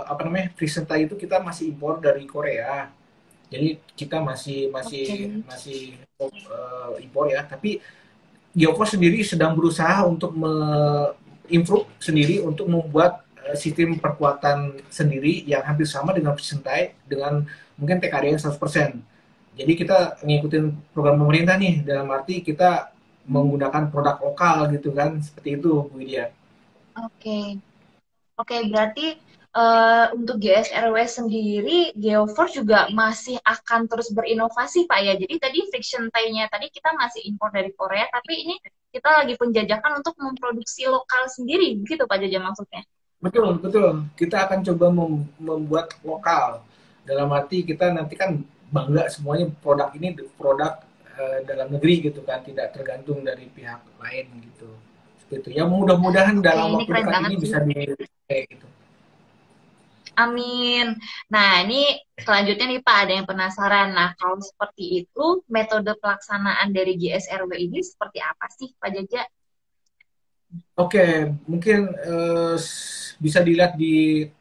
B: apa namanya, presentai itu kita masih impor dari Korea. Jadi kita masih
C: oke.
B: masih masih impor ya, tapi Geoforce sendiri sedang berusaha untuk improve sendiri untuk membuat sistem perkuatan sendiri yang hampir sama dengan Presentai dengan mungkin TKD yang 100%. Jadi kita ngikutin program pemerintah nih, dalam arti kita menggunakan produk lokal gitu kan, seperti itu Bu Widya.
C: Oke. Oke, berarti untuk GSRW sendiri, Geoforce juga masih akan terus berinovasi, Pak ya. Jadi tadi friction tie-nya tadi kita masih impor dari Korea, tapi ini kita lagi penjajakan untuk memproduksi lokal sendiri, begitu Pak Jaja maksudnya?
B: Betul, betul. Kita akan coba membuat lokal. Dalam arti kita nanti kan bangga semuanya produk ini produk dalam negeri gitu kan, tidak tergantung dari pihak lain gitu. Seperti itu. Ya mudah-mudahan
C: Oke,
B: dalam
C: ini
B: waktu
C: keren
B: dekat
C: banget
B: ini
C: sih.
B: bisa di kayak gitu.
C: Amin. Nah, ini selanjutnya nih Pak, ada yang penasaran. Nah, kalau seperti itu, metode pelaksanaan dari GSRW ini seperti apa sih, Pak Jaja?
B: Oke, mungkin bisa dilihat di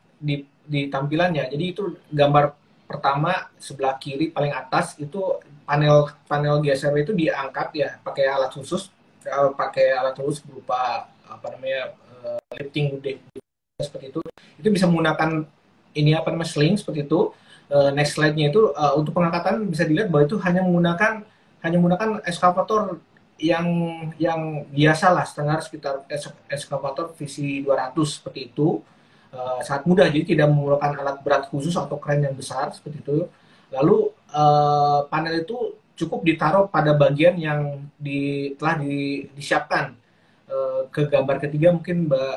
B: tampilannya. Jadi itu gambar pertama sebelah kiri paling atas itu panel panel GSRW itu diangkat ya pakai alat khusus, pakai alat khusus berupa apa namanya lifting deck seperti itu. Itu bisa menggunakan ini apa namanya sling seperti itu. Next slide-nya itu untuk pengangkatan bisa dilihat bahwa itu hanya menggunakan eskavator yang biasa lah, standar sekitar eskavator VC 200 seperti itu. Sangat mudah, jadi tidak memerlukan alat berat khusus atau kren yang besar seperti itu. Lalu panel itu cukup ditaruh pada bagian yang telah disiapkan. Ke gambar ketiga mungkin Mbak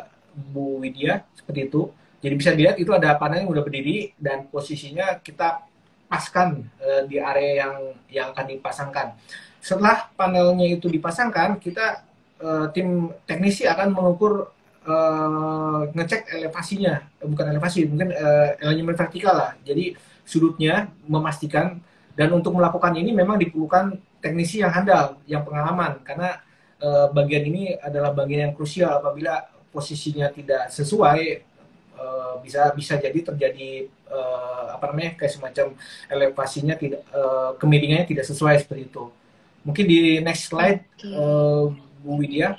B: Bu Widya seperti itu. Jadi bisa dilihat itu ada panel yang udah berdiri dan posisinya kita paskan di area yang akan dipasangkan. Setelah panelnya itu dipasangkan, kita tim teknisi akan mengukur ngecek elevasinya, bukan elevasi, mungkin elemen vertikal lah. Jadi sudutnya memastikan, dan untuk melakukan ini memang diperlukan teknisi yang handal, yang pengalaman, karena bagian ini adalah bagian yang krusial. Apabila posisinya tidak sesuai, bisa bisa jadi terjadi apa namanya kayak semacam elevasinya tidak kemiringannya tidak sesuai seperti itu. Mungkin di next slide
C: Oke.
B: Bu Widya.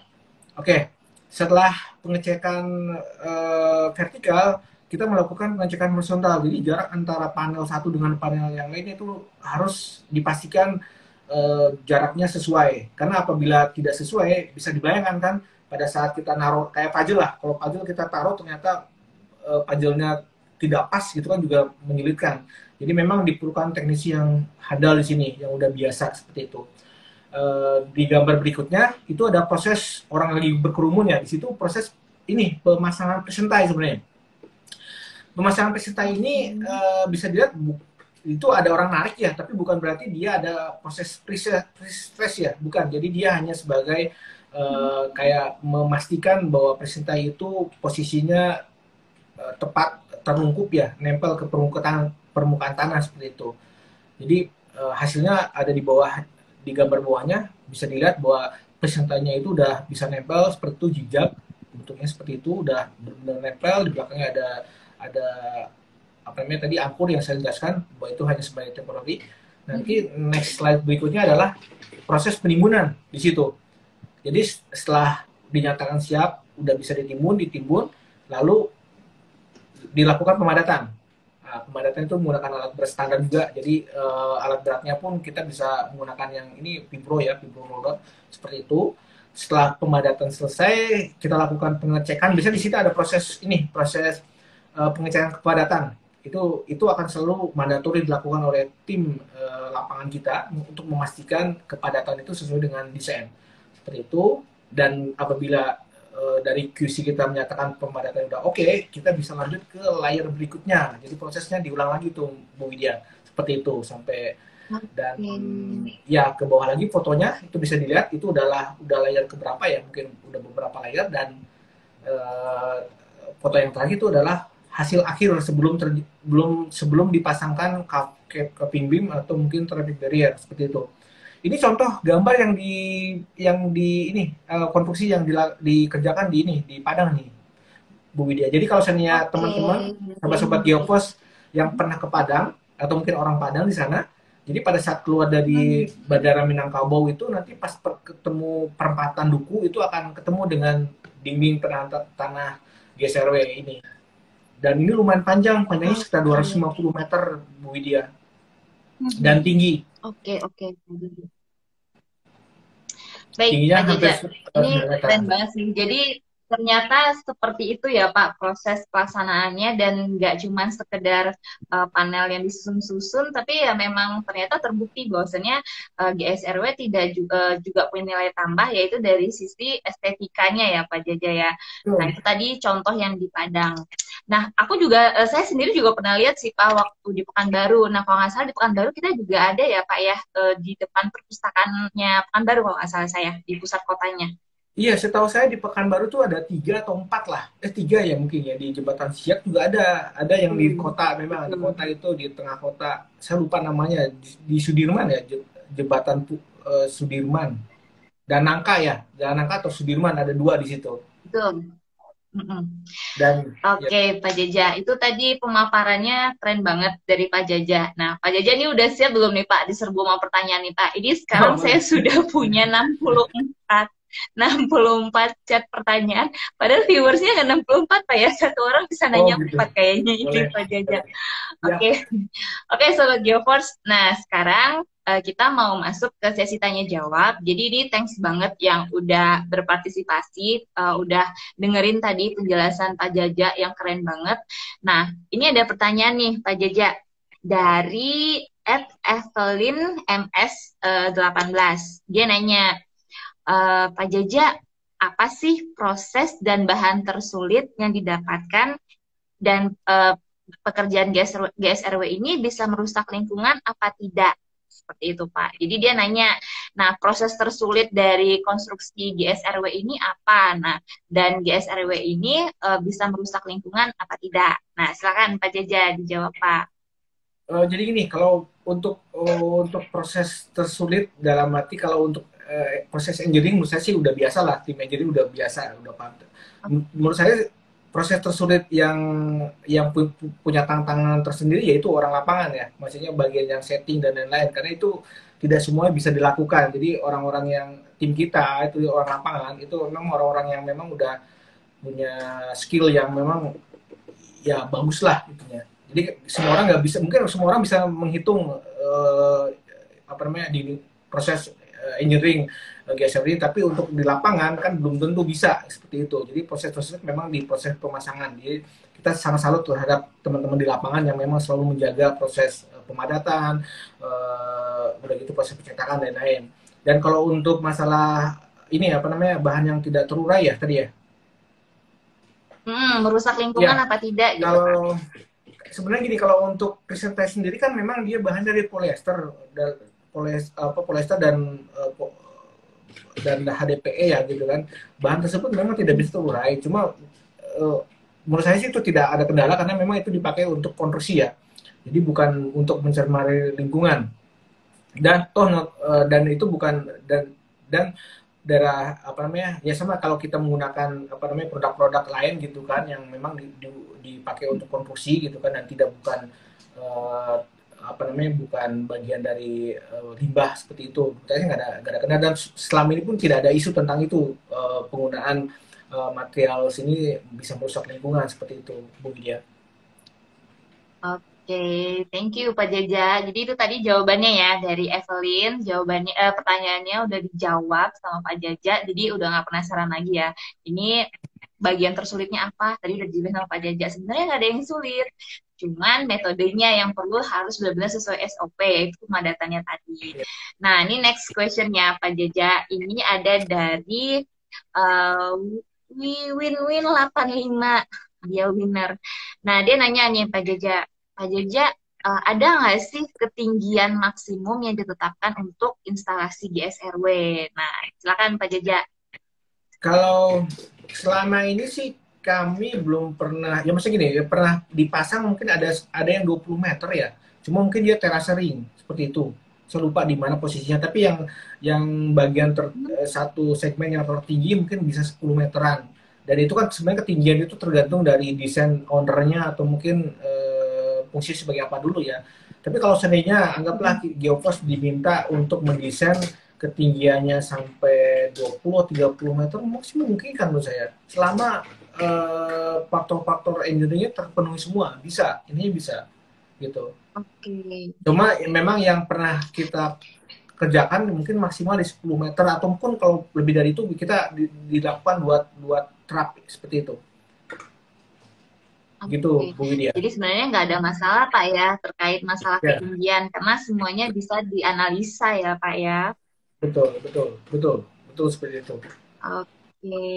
B: Oke, setelah pengecekan vertikal, kita melakukan pengecekan horizontal. Jadi jarak antara panel satu dengan panel yang lainnya itu harus dipastikan jaraknya sesuai. Karena apabila tidak sesuai, bisa dibayangkan kan pada saat kita naruh kayak puzzle lah. Kalau puzzle kita taruh ternyata puzzle-nya tidak pas gitu kan juga menyulitkan. Jadi memang diperlukan teknisi yang handal di sini, yang udah biasa seperti itu. Di gambar berikutnya itu ada proses orang lagi berkerumun ya. Di situ proses ini pemasangan presentai sebenarnya. Pemasangan presentai ini
C: Oke.
B: bisa dilihat itu ada orang narik ya, tapi bukan berarti dia ada proses pre-stress ya, bukan. Jadi dia hanya sebagai kayak memastikan bahwa presentai itu posisinya tepat terlungkup ya, nempel ke permukaan tanah seperti itu. Jadi hasilnya ada di bawah, di gambar bawahnya bisa dilihat bahwa presentanya itu udah bisa nempel seperti itu, jejak bentuknya seperti itu udah benar-benar nempel. Di belakangnya ada apa namanya tadi angkur yang saya jelaskan bahwa itu hanya sebagai temporary. Nanti next slide berikutnya adalah proses penimbunan di situ. Jadi setelah dinyatakan siap, udah bisa ditimbun, lalu dilakukan pemadatan. Nah, pemadatan itu menggunakan alat berat standar juga. Jadi alat beratnya pun kita bisa menggunakan yang ini Vibro ya, Vibro Roller seperti itu. Setelah pemadatan selesai, kita lakukan pengecekan. Biasanya di situ ada proses pengecekan kepadatan. Itu akan selalu mandatori dilakukan oleh tim lapangan kita untuk memastikan kepadatan itu sesuai dengan desain. Seperti itu. Dan apabila dari QC kita menyatakan pemadatan udah oke, kita bisa lanjut ke layer berikutnya. Jadi prosesnya diulang lagi tuh Bu Widya. Seperti itu sampai Dan
C: Oke.
B: ya ke bawah lagi fotonya itu bisa dilihat itu udah layar keberapa ya, mungkin udah beberapa layar. Dan eh, foto yang terakhir itu adalah hasil akhir sebelum dipasangkan cupping beam atau mungkin traffic barrier seperti itu. Ini contoh gambar yang di ini konstruksi yang dikerjakan di Padang nih, Bu Widya. Jadi kalau misalnya
C: Oke.
B: teman-teman, sahabat-sahabat Geopos yang pernah ke Padang atau mungkin orang Padang di sana, jadi pada saat keluar dari
C: Hmm.
B: Bandara Minangkabau itu nanti pas ketemu perempatan Duku itu akan ketemu dengan dinding tanah GSRW ini. Dan ini lumayan panjangnya sekitar
C: Oke.
B: 250 meter, Bu Widya, dan
C: Mhm.
B: tinggi.
C: Oke, oke. Baik,
B: Tingginya
C: Pak
B: hampir
C: Jaja.
B: 9
C: Ini
B: meter.
C: keren banget sih. Jadi ternyata seperti itu ya Pak proses pelaksanaannya dan nggak cuma sekedar panel yang disusun-susun, tapi ya memang ternyata terbukti bahwasannya GSRW tidak juga punya nilai tambah yaitu dari sisi estetikanya ya Pak Jaja ya. Nah
B: Betul.
C: itu tadi contoh yang di Padang. Nah aku juga saya sendiri juga pernah lihat sih Pak waktu di Pekanbaru. Nah kalau nggak salah di Pekanbaru kita juga ada ya Pak ya di depan perpustakaannya Pekanbaru kalau nggak salah saya di pusat kotanya.
B: Iya, setahu saya di Pekanbaru tuh ada 3 atau 4 lah. 3 ya mungkin ya, di Jembatan Siak juga ada. Ada yang di kota, memang di
C: Betul.
B: kota itu di tengah kota. Saya lupa namanya, di Sudirman ya, Jembatan Sudirman. Dan Nangka ya, Jalan Nangka atau Sudirman, ada 2 di situ.
C: Betul. Mm-mm.
B: Dan ya,
C: Oke, Pak Jaja. Itu tadi pemaparannya keren banget dari Pak Jaja. Nah, Pak Jaja ini udah siap belum nih Pak diserbu sama pertanyaan nih Pak? Ini sekarang
B: oh,
C: saya
B: boleh.
C: sudah punya 64 chat pertanyaan. Padahal viewersnya nggak 64 Pak ya. Satu orang bisa
B: Oh
C: nanya
B: gitu,
C: 4 kayaknya ini
B: boleh.
C: Pak Jaja.
B: Boleh. Ya,
C: Oke, oke Sobat Geoforce. Nah, sekarang kita mau masuk ke sesi tanya jawab. Jadi ini thanks banget yang udah berpartisipasi, udah dengerin tadi penjelasan Pak Jaja yang keren banget. Nah, ini ada pertanyaan nih Pak Jaja dari Evelyn MS 18. Dia nanya, Pak Jaja, apa sih proses dan bahan tersulit yang didapatkan dan pekerjaan GSRW ini bisa merusak lingkungan apa tidak? Seperti itu, Pak. Jadi dia nanya, nah proses tersulit dari konstruksi GSRW ini apa? Nah, dan GSRW ini bisa merusak lingkungan apa tidak? Nah, silakan Pak Jaja dijawab, Pak.
B: jadi gini, kalau untuk proses tersulit dalam arti, kalau untuk proses engineering menurut saya sih udah biasa lah, tim engineering udah biasa, udah paham. Menurut saya proses tersulit yang punya tantangan tersendiri yaitu orang lapangan ya, maksudnya bagian yang setting dan lain-lain, karena itu tidak semua bisa dilakukan. Jadi orang-orang yang tim kita itu orang lapangan itu memang orang-orang yang memang udah punya skill yang memang ya bagus lah itunya. Jadi semua orang nggak bisa, mungkin semua orang bisa menghitung apa namanya di proses engineering GSRD, tapi untuk di lapangan kan belum tentu bisa seperti itu. Jadi proses tersebut memang di proses pemasangan. Jadi kita sangat salut terhadap teman-teman di lapangan yang memang selalu menjaga proses pemadatan, udah gitu proses pencetakan dan lain-lain. Dan kalau untuk masalah ini apa namanya bahan yang tidak terurai ya tadi ya.
C: Merusak lingkungan
B: Ya,
C: apa tidak gitu, Pak?
B: kalau sebenarnya gini, kalau untuk presentasi sendiri kan memang dia bahan dari polyester dan polyester dan HDPE ya gitu kan. Bahan tersebut memang tidak bisa terurai. Cuma uh, menurut saya sih itu tidak ada kendala karena memang itu dipakai untuk konstruksi ya. Jadi bukan untuk mencemari lingkungan. Dan itu bukan dan darah apa namanya ya, sama kalau kita menggunakan apa namanya produk-produk lain gitu kan yang memang dipakai untuk konstruksi gitu kan, dan tidak bukan uh, apa namanya bukan bagian dari limbah seperti itu. Kayaknya nggak ada kena, dan selama ini pun tidak ada isu tentang itu, penggunaan material sini bisa merusak lingkungan seperti itu, Bu Widya.
C: Oke, thank you Pak Jaja. Jadi itu tadi jawabannya ya dari Evelyn. Jawabannya, pertanyaannya udah dijawab sama Pak Jaja. Jadi udah nggak penasaran lagi ya. Ini bagian tersulitnya apa? Tadi udah dijelasin sama Pak Jaja. Sebenarnya nggak ada yang sulit. Cuman metodenya yang perlu harus benar-benar sesuai SOP, yaitu pemadatannya tadi. Nah, ini next questionnya Pak Jaja. Ini ada dari uh, Win-Win 85. Dia winner. Nah, dia nanya nih Pak Jaja, Pak Jaja, ada nggak sih ketinggian maksimum yang ditetapkan untuk instalasi GSRW? Nah, silakan Pak Jaja.
B: Kalau selama ini sih kami belum pernah, ya maksudnya gini, ya pernah dipasang mungkin ada yang 20 meter ya. Cuma mungkin dia terasa ring seperti itu. Saya lupa di mana posisinya, tapi yang bagian satu segmen yang tertinggi mungkin bisa 10 meteran. Dan itu kan sebenarnya ketinggian itu tergantung dari desain ownernya atau mungkin fungsi sebagai apa dulu ya. Tapi kalau seandainya anggaplah Geoforce diminta untuk mendesain ketinggiannya sampai 20-30 meter masih memungkinkan menurut saya. Selama faktor-faktor engineering terpenuhi semua, bisa. Ini bisa gitu.
C: Oke.
B: Cuma memang yang pernah kita kerjakan mungkin maksimal di 10 meter ataupun kalau lebih dari itu kita dilakukan buat trap seperti itu. Gitu,
C: Oke.
B: Bu Widya.
C: Jadi sebenarnya nggak ada masalah Pak ya terkait masalah
B: Ya,
C: ketinggian karena semuanya bisa dianalisa ya Pak ya.
B: betul, betul, betul, betul seperti itu.
C: Oke.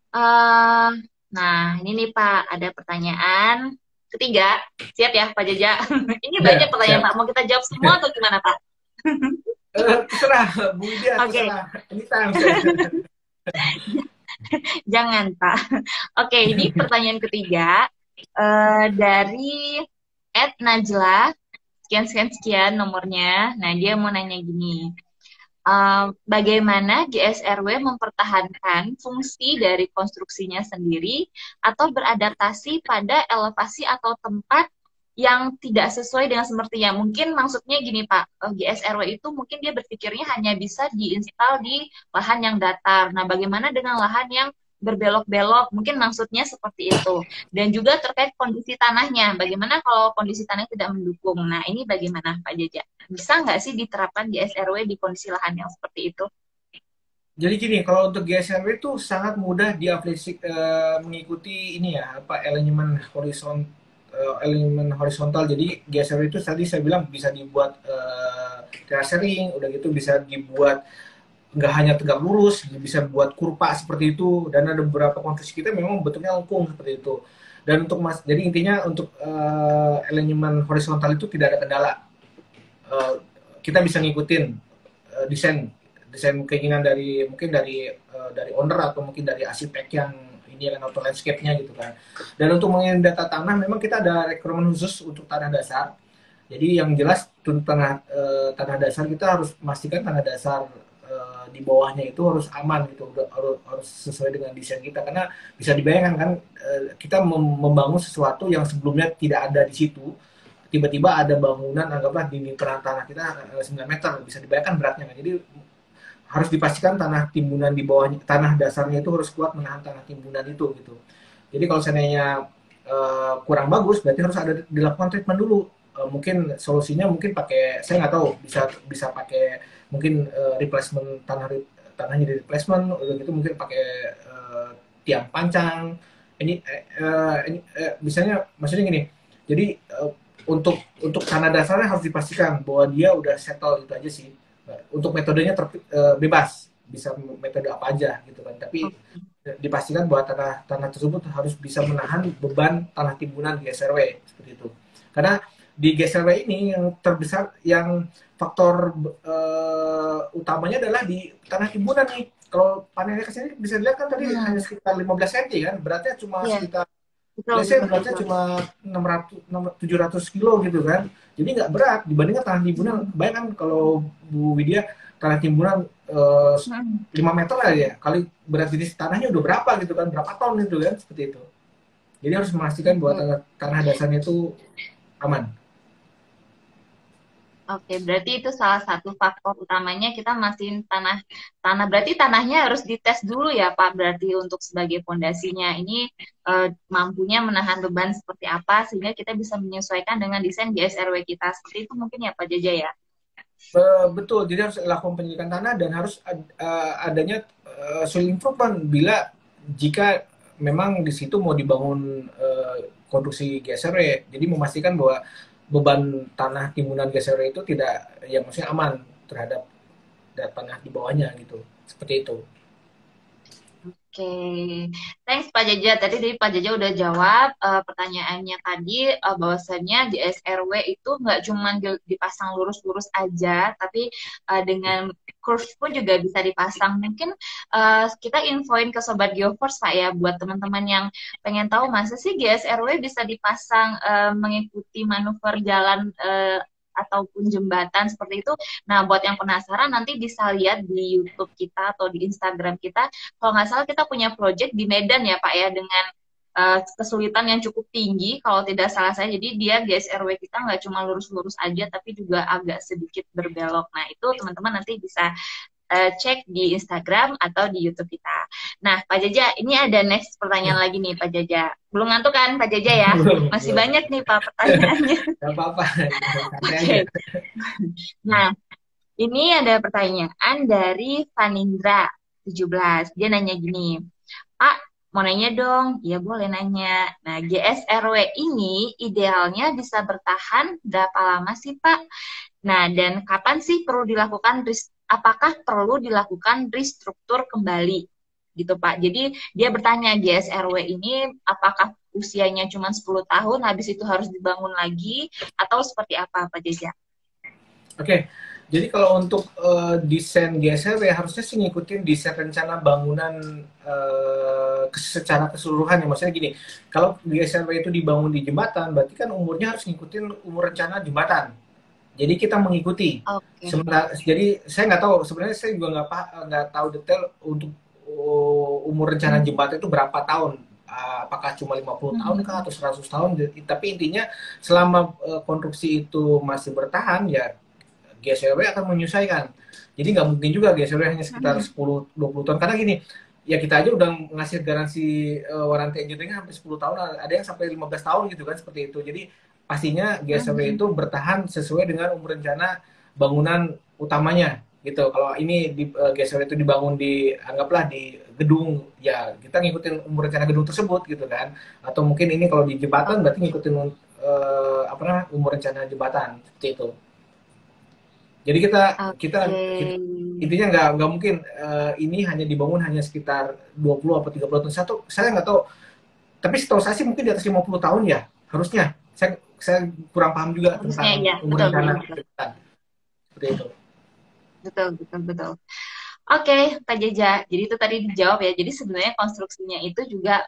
C: eh nah, ini nih Pak, ada pertanyaan ketiga. Siap ya Pak Jaja? Ini banyak
B: Ya,
C: pertanyaan
B: siap.
C: Pak. Mau kita jawab semua atau gimana Pak?
B: Terserah, Bu Widya,
C: Oke,
B: terserah. Anytime.
C: jangan Pak. Oke, ini pertanyaan ketiga dari Ed Najla. Sekian nomornya. Nah, dia mau nanya gini. Bagaimana GSRW mempertahankan fungsi dari konstruksinya sendiri atau beradaptasi pada elevasi atau tempat yang tidak sesuai dengan semestinya. Mungkin maksudnya gini Pak, GSRW itu mungkin dia berpikirnya hanya bisa diinstal di lahan yang datar. Nah, bagaimana dengan lahan yang berbelok-belok? Mungkin maksudnya seperti itu. Dan juga terkait kondisi tanahnya. Bagaimana kalau kondisi tanahnya tidak mendukung? Nah, ini bagaimana Pak Jaja? Bisa nggak sih diterapkan GSRW di kondisi lahan yang seperti itu?
B: Jadi gini, kalau untuk GSRW itu sangat mudah mengikuti ini ya, apa elemen horizontal. Jadi GSRW itu tadi saya bilang bisa dibuat terasering, udah gitu bisa dibuat nggak hanya tegak lurus, bisa buat kurva seperti itu. Dan ada beberapa konstruksi kita memang bentuknya lengkung seperti itu. Dan jadi intinya untuk elemen horizontal itu tidak ada kendala. Uh, kita bisa ngikutin desain keinginan dari mungkin dari owner atau mungkin dari arsitek yang ini kan auto landscape-nya gitu kan. Dan untuk mengirim data tanah memang kita ada requirement khusus untuk tanah dasar. Jadi yang jelas tanah dasar kita harus memastikan tanah dasar di bawahnya itu harus aman gitu, harus sesuai dengan desain kita karena bisa dibayangkan kan kita membangun sesuatu yang sebelumnya tidak ada di situ, tiba-tiba ada bangunan anggaplah dinding penahan tanah kita 9 meter, bisa dibayangkan beratnya kan. Jadi harus dipastikan tanah timbunan di bawahnya, tanah dasarnya itu harus kuat menahan tanah timbunan itu gitu. Jadi kalau seandainya kurang bagus, berarti harus ada dilakukan treatment dulu. Mungkin solusinya mungkin pakai, saya nggak tahu, bisa pakai mungkin replacement tanahnya di replacement, udah gitu mungkin pakai tiang pancang. Misalnya maksudnya gini. Jadi untuk tanah dasarnya harus dipastikan bahwa dia udah settle itu aja sih. Untuk metodenya bebas, bisa metode apa aja gitu kan, tapi dipastikan bahwa tanah tersebut harus bisa menahan beban tanah timbunan GSRW seperti itu. Karena di GSRW ini yang terbesar, yang faktor utamanya adalah di tanah timbunan nih. Kalau panelnya kesini bisa dilihat kan tadi hanya sekitar 15 cm kan, beratnya cuma sekitar beratnya cuma 700 kilo gitu kan. Jadi nggak berat dibandingkan tanah timbunan. Bayangkan kalau Bu Widya, tanah timbunan 5 meter lah ya, kali berat jenis tanahnya udah berapa gitu kan, berapa ton gitu kan, seperti itu. Jadi harus memastikan bahwa tanah dasarnya itu aman.
C: Oke, berarti itu salah satu faktor utamanya kita masih tanah berarti tanahnya harus dites dulu ya Pak, berarti untuk sebagai fondasinya ini mampunya menahan beban seperti apa sehingga kita bisa menyesuaikan dengan desain GSRW kita. Seperti itu mungkin ya Pak Jaja ya?
B: Betul, jadi harus lakukan penyelidikan tanah dan harus adanya soil improvement bila jika memang di situ mau dibangun konstruksi GSRW. Jadi memastikan bahwa beban tanah timbunan GSRW itu tidak, ya maksudnya aman terhadap tanah di bawahnya gitu. Seperti itu.
C: Thanks Pak Jaja. Tadi Pak Jaja udah jawab pertanyaannya tadi, bahwasannya di SRW itu nggak cuma dipasang lurus-lurus aja, tapi dengan curve pun juga bisa dipasang. Mungkin kita infoin ke Sobat Geoforce Pak ya, buat teman-teman yang pengen tahu masa sih GSRW bisa dipasang mengikuti manuver jalan ataupun jembatan seperti itu. Nah, buat yang penasaran nanti bisa lihat di YouTube kita atau di Instagram kita. Kalau nggak salah kita punya project di Medan ya Pak ya, dengan kesulitan yang cukup tinggi kalau tidak salah saya. Jadi dia GSRW kita nggak cuma lurus-lurus aja, tapi juga agak sedikit berbelok. Nah, itu teman-teman nanti bisa cek di Instagram atau di YouTube kita. Nah, Pak Jaja, ini ada next pertanyaan lagi nih, Pak Jaja. Belum ngantuk kan, Pak Jaja ya? Masih banyak nih, Pak, pertanyaannya.
B: Gak apa-apa.
C: Oke. Nah, ini ada pertanyaan dari Vanindra 17. Dia nanya gini, Pak, mau nanya dong? Ya boleh nanya. Nah, GSRW ini idealnya bisa bertahan berapa lama sih, Pak? Nah, dan kapan sih perlu dilakukan, apakah perlu dilakukan restruktur kembali? Gitu, Pak. Jadi, dia bertanya, GSRW ini apakah usianya cuma 10 tahun, habis itu harus dibangun lagi, atau seperti apa, Pak Jaja?
B: Oke, jadi kalau untuk desain GSRW harusnya sih ngikutin desain rencana bangunan secara keseluruhan ya. Maksudnya gini, kalau GSRW itu dibangun di jembatan, berarti kan umurnya harus ngikutin umur rencana jembatan. Jadi kita mengikuti. Jadi saya nggak tahu, sebenarnya saya juga nggak tahu detail untuk umur rencana jembatan itu berapa tahun. Apakah cuma 50 tahun kah atau 100 tahun. Tapi intinya selama konstruksi itu masih bertahan ya GSRW akan menyesuaikan. Jadi nggak mungkin juga GSRW hanya sekitar 10-20 tahun. Karena gini, ya kita aja udah ngasih garansi warranty engineering sampai 10 tahun, ada yang sampai 15 tahun gitu kan, seperti itu. Jadi pastinya GSRW itu bertahan sesuai dengan umur rencana bangunan utamanya gitu. Kalau ini di GSRW itu dibangun di, anggaplah di gedung, ya kita ngikutin umur rencana gedung tersebut gitu kan. Atau mungkin ini kalau di jembatan berarti ngikutin umur rencana jembatan, seperti itu. Jadi kita intinya nggak mungkin ini hanya dibangun hanya sekitar 20 atau 30 tahun. Saya nggak tahu, tapi setahu saya sih mungkin di atas 50 tahun ya harusnya. Saya kurang paham juga tentang umur rencana jembatan. Seperti itu.
C: Betul. Oke, Pak Jaja. Jadi itu tadi dijawab ya. Jadi sebenarnya konstruksinya itu juga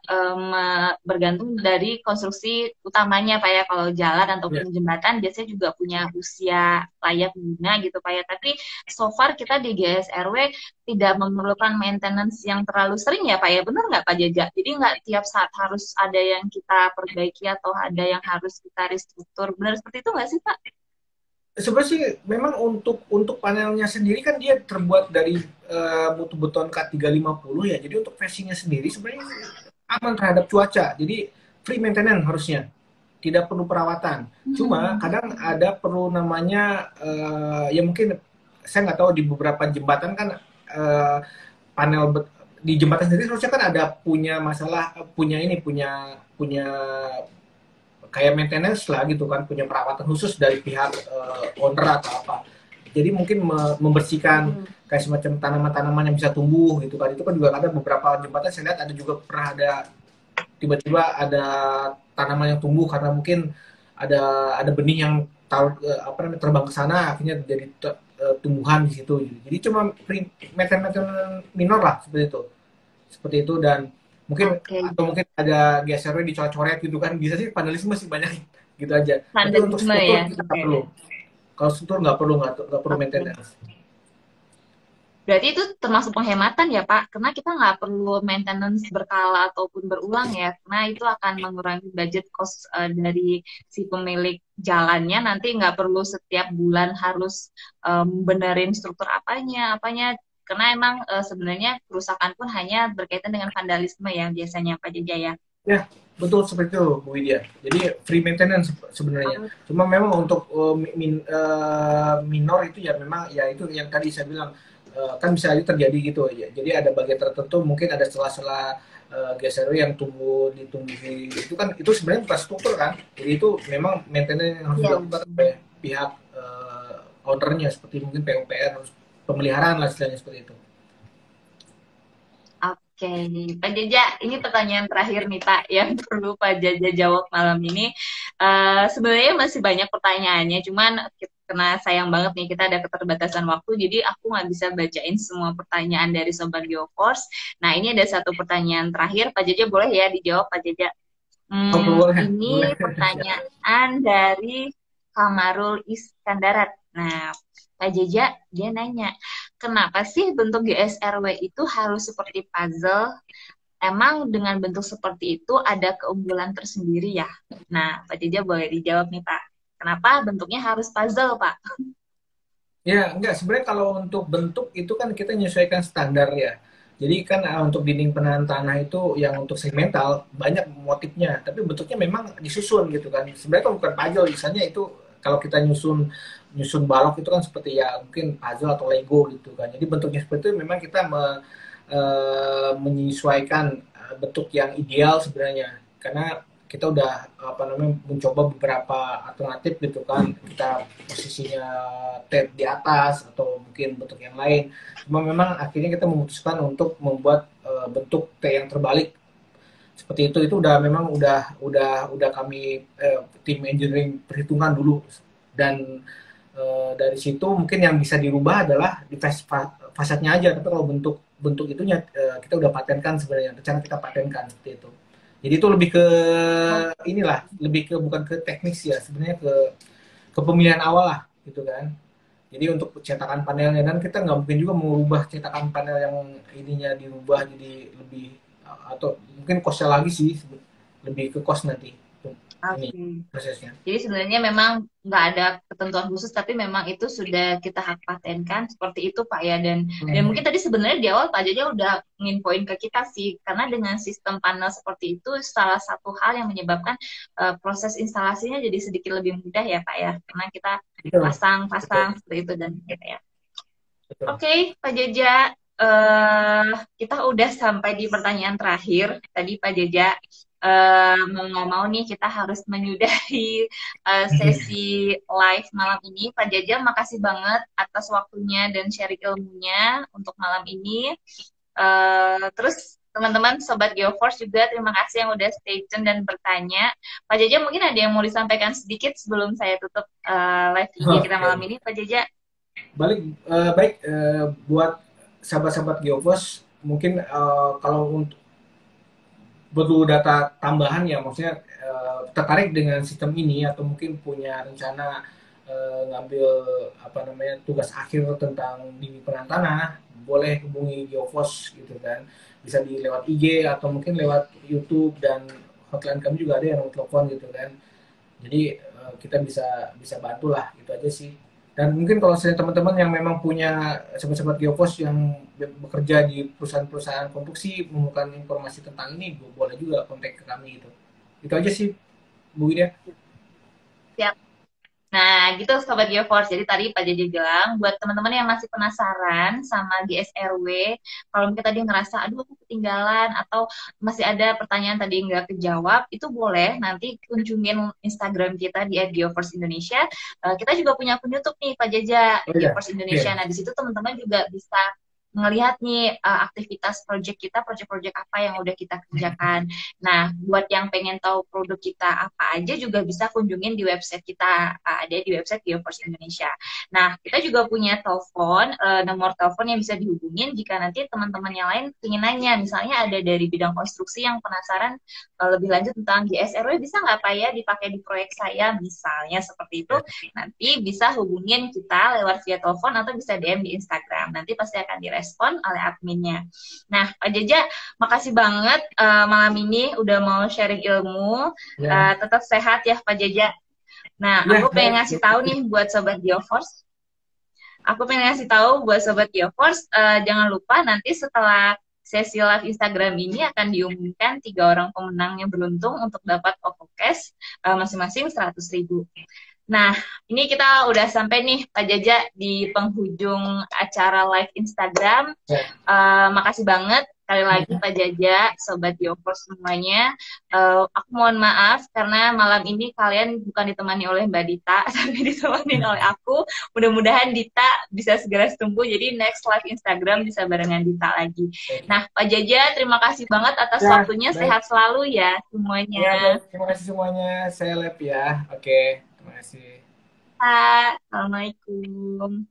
C: bergantung dari konstruksi utamanya, Pak ya. Kalau jalan ataupun jembatan biasanya juga punya usia layak guna gitu, Pak ya. Tapi so far kita di GSRW tidak memerlukan maintenance yang terlalu sering ya, Pak ya. Benar nggak, Pak Jaja? Jadi nggak tiap saat harus ada yang kita perbaiki atau ada yang harus kita restruktur. Benar seperti itu nggak sih, Pak?
B: Sebenarnya sih memang untuk panelnya sendiri kan dia terbuat dari mutu beton K350 ya. Jadi untuk facingnya sendiri sebenarnya aman terhadap cuaca. Jadi free maintenance harusnya, tidak perlu perawatan. Cuma kadang ada perlu namanya ya mungkin saya nggak tahu, di beberapa jembatan kan panel di jembatan sendiri harusnya kan ada punya masalah, punya kayak maintenance lah gitu kan, punya perawatan khusus dari pihak owner atau apa. Jadi mungkin membersihkan kayak semacam tanaman-tanaman yang bisa tumbuh gitu kan. Itu kan juga ada beberapa jembatan saya lihat ada juga pernah ada tiba-tiba ada tanaman yang tumbuh karena mungkin ada benih yang terbang ke sana, akhirnya jadi tumbuhan di situ. Jadi cuma maintenance minor lah seperti itu dan mungkin atau mungkin ada GSRW dicoret-coret gitu kan, bisa sih panelisme masih banyak gitu aja. Tapi untuk struktur ya, kita nggak perlu. Kalau struktur nggak perlu maintenance.
C: Berarti itu termasuk penghematan ya Pak, karena kita nggak perlu maintenance berkala ataupun berulang ya, karena itu akan mengurangi budget cost dari si pemilik jalannya. Nanti nggak perlu setiap bulan harus benerin struktur apanya. Karena emang sebenarnya kerusakan pun hanya berkaitan dengan vandalisme ya biasanya Pak Jaja ya.
B: Ya, betul seperti itu Bu Widya. Jadi free maintenance sebenarnya. Cuma memang untuk minor itu ya memang ya itu yang tadi saya bilang kan bisa aja terjadi gitu ya. Jadi ada bagian tertentu mungkin ada sela-sela GSRW yang ditumbuhi itu kan, itu sebenarnya bukan struktur kan. Jadi itu memang maintenance yang harus dilakukan oleh pihak ownernya, seperti mungkin PUPR, harus pemeliharaan lah istilahnya seperti itu.
C: Oke, Pak Jaja, ini pertanyaan terakhir nih Pak, yang perlu Pak Jaja jawab malam ini. Sebenarnya masih banyak pertanyaannya, cuman karena sayang banget nih kita ada keterbatasan waktu, jadi aku nggak bisa bacain semua pertanyaan dari Sobat GeoForce. Nah, ini ada satu pertanyaan terakhir, Pak Jaja boleh ya dijawab Pak Jaja?
B: Oke, boleh,
C: Ini
B: boleh.
C: pertanyaan dari Kamarul Iskandarat. Nah, Pak Jaja, dia nanya, kenapa sih bentuk GSRW itu harus seperti puzzle? Emang dengan bentuk seperti itu ada keunggulan tersendiri ya? Nah, Pak Jaja boleh dijawab nih, Pak. Kenapa bentuknya harus puzzle, Pak?
B: Ya, enggak. Sebenarnya kalau untuk bentuk itu kan kita menyesuaikan standar ya. Jadi kan untuk dinding penahan tanah itu yang untuk segmental banyak motifnya, tapi bentuknya memang disusun gitu kan. Sebenarnya kan bukan puzzle, misalnya itu kalau kita nyusun nyusun balok itu kan seperti ya mungkin puzzle atau Lego gitu kan. Jadi bentuknya seperti itu memang kita menyesuaikan bentuk yang ideal sebenarnya. Karena kita udah apa namanya mencoba beberapa alternatif gitu kan, kita posisinya tab di atas atau mungkin bentuk yang lain, cuma memang akhirnya kita memutuskan untuk membuat bentuk T yang terbalik seperti itu udah memang udah kami tim engineering perhitungan dulu, dan dari situ mungkin yang bisa dirubah adalah di fasadnya aja, tapi kalau bentuk bentuk itunya kita udah patenkan sebenarnya, rencana kita patenkan seperti itu. Jadi itu lebih ke inilah, lebih ke bukan ke teknis ya, sebenarnya ke pemilihan awal lah gitu kan. Jadi untuk cetakan panelnya, dan kita nggak mungkin juga mengubah cetakan panel yang ininya dirubah jadi lebih, atau mungkin costnya lagi sih, lebih ke cost nanti ini
C: Oke.
B: prosesnya.
C: Jadi sebenarnya memang nggak ada ketentuan khusus, tapi memang itu sudah kita hak patenkan seperti itu Pak ya. Dan mungkin tadi sebenarnya di awal Pak Jaja udah nginfoin ke kita sih, karena dengan sistem panel seperti itu salah satu hal yang menyebabkan proses instalasinya jadi sedikit lebih mudah ya Pak ya, karena kita
B: Betul, betul,
C: pasang-pasang seperti itu dan gitu ya.
B: betul.
C: Oke, Pak Jaja, kita udah sampai di pertanyaan terakhir. Tadi Pak Jaja mau nggak mau nih kita harus menyudahi sesi live malam ini. Pak Jaja, makasih banget atas waktunya dan share ilmunya untuk malam ini. Terus teman-teman Sobat GeoForce juga terima kasih yang udah stay tune dan bertanya. Pak Jaja, mungkin ada yang mau disampaikan sedikit sebelum saya tutup live IG kita
B: Oke,
C: malam ini, Pak Jaja?
B: baik, buat sahabat-sahabat Geovos, mungkin kalau untuk butuh data tambahan ya, maksudnya tertarik dengan sistem ini atau mungkin punya rencana ngambil apa namanya tugas akhir tentang dinding penahan tanah, boleh hubungi Geovos gitu kan, bisa di lewat IG atau mungkin lewat YouTube, dan hotline kami juga ada yang telepon gitu kan. Jadi kita bisa bisa bantu lah, itu aja sih. Dan mungkin kalau saya teman-teman yang memang punya sahabat-sahabat Geopos yang bekerja di perusahaan-perusahaan konstruksi memerlukan informasi tentang ini, boleh juga kontak ke kami gitu. Itu aja sih, Bu Widya.
C: Siap. Nah, gitu Sobat GeoForce. Jadi tadi Pak Jaja bilang, buat teman-teman yang masih penasaran sama GSRW, kalau mungkin tadi ngerasa, aduh aku ketinggalan, atau masih ada pertanyaan tadi nggak kejawab, itu boleh nanti kunjungin Instagram kita di @geoforce Indonesia. Kita juga punya akun YouTube nih, Pak Jaja,
B: Oh iya,
C: GeoForce Indonesia.
B: oke.
C: Nah, di situ teman-teman juga bisa ngelihat nih aktivitas project kita, project-project apa yang udah kita kerjakan. Nah, buat yang pengen tahu produk kita apa aja juga bisa kunjungin di website kita, ada di website GeoForce Indonesia. Nah, kita juga punya telepon, nomor telepon yang bisa dihubungin jika nanti teman-teman yang lain ingin nanya, misalnya ada dari bidang konstruksi yang penasaran lebih lanjut tentang GSRW, bisa nggak Pak ya dipakai di proyek saya, misalnya seperti itu, nanti bisa hubungin kita lewat via telepon atau bisa DM di Instagram, nanti pasti akan direspon oleh adminnya. Nah, Pak Jaja, makasih banget malam ini udah mau sharing ilmu.
B: Ya,
C: Tetap sehat ya Pak Jaja. Nah,
B: ya,
C: aku pengen
B: baik.
C: ngasih tahu nih buat Sobat GeoForce. Aku pengen ngasih tahu buat Sobat GeoForce, jangan lupa nanti setelah sesi live Instagram ini akan diumumkan 3 orang pemenang yang beruntung untuk dapat OVO Cash masing-masing 100.000. Nah, ini kita udah sampai nih Pak Jaja di penghujung acara live Instagram.
B: Ya.
C: Makasih banget Sekali lagi Pak Jaja, Sobat Geoforce semuanya, aku mohon maaf karena malam ini kalian bukan ditemani oleh Mbak Dita, tapi ditemani oleh aku. Mudah-mudahan Dita bisa segera sembuh, jadi next live Instagram bisa barengan Dita lagi. Nah, Pak Jaja, terima kasih banget atas
B: Ya,
C: waktunya,
B: baik.
C: sehat selalu ya
B: Ya, baik.
C: semuanya.
B: Terima kasih semuanya. Saya Lab ya. Oke, terima kasih.
C: Pak, Assalamualaikum.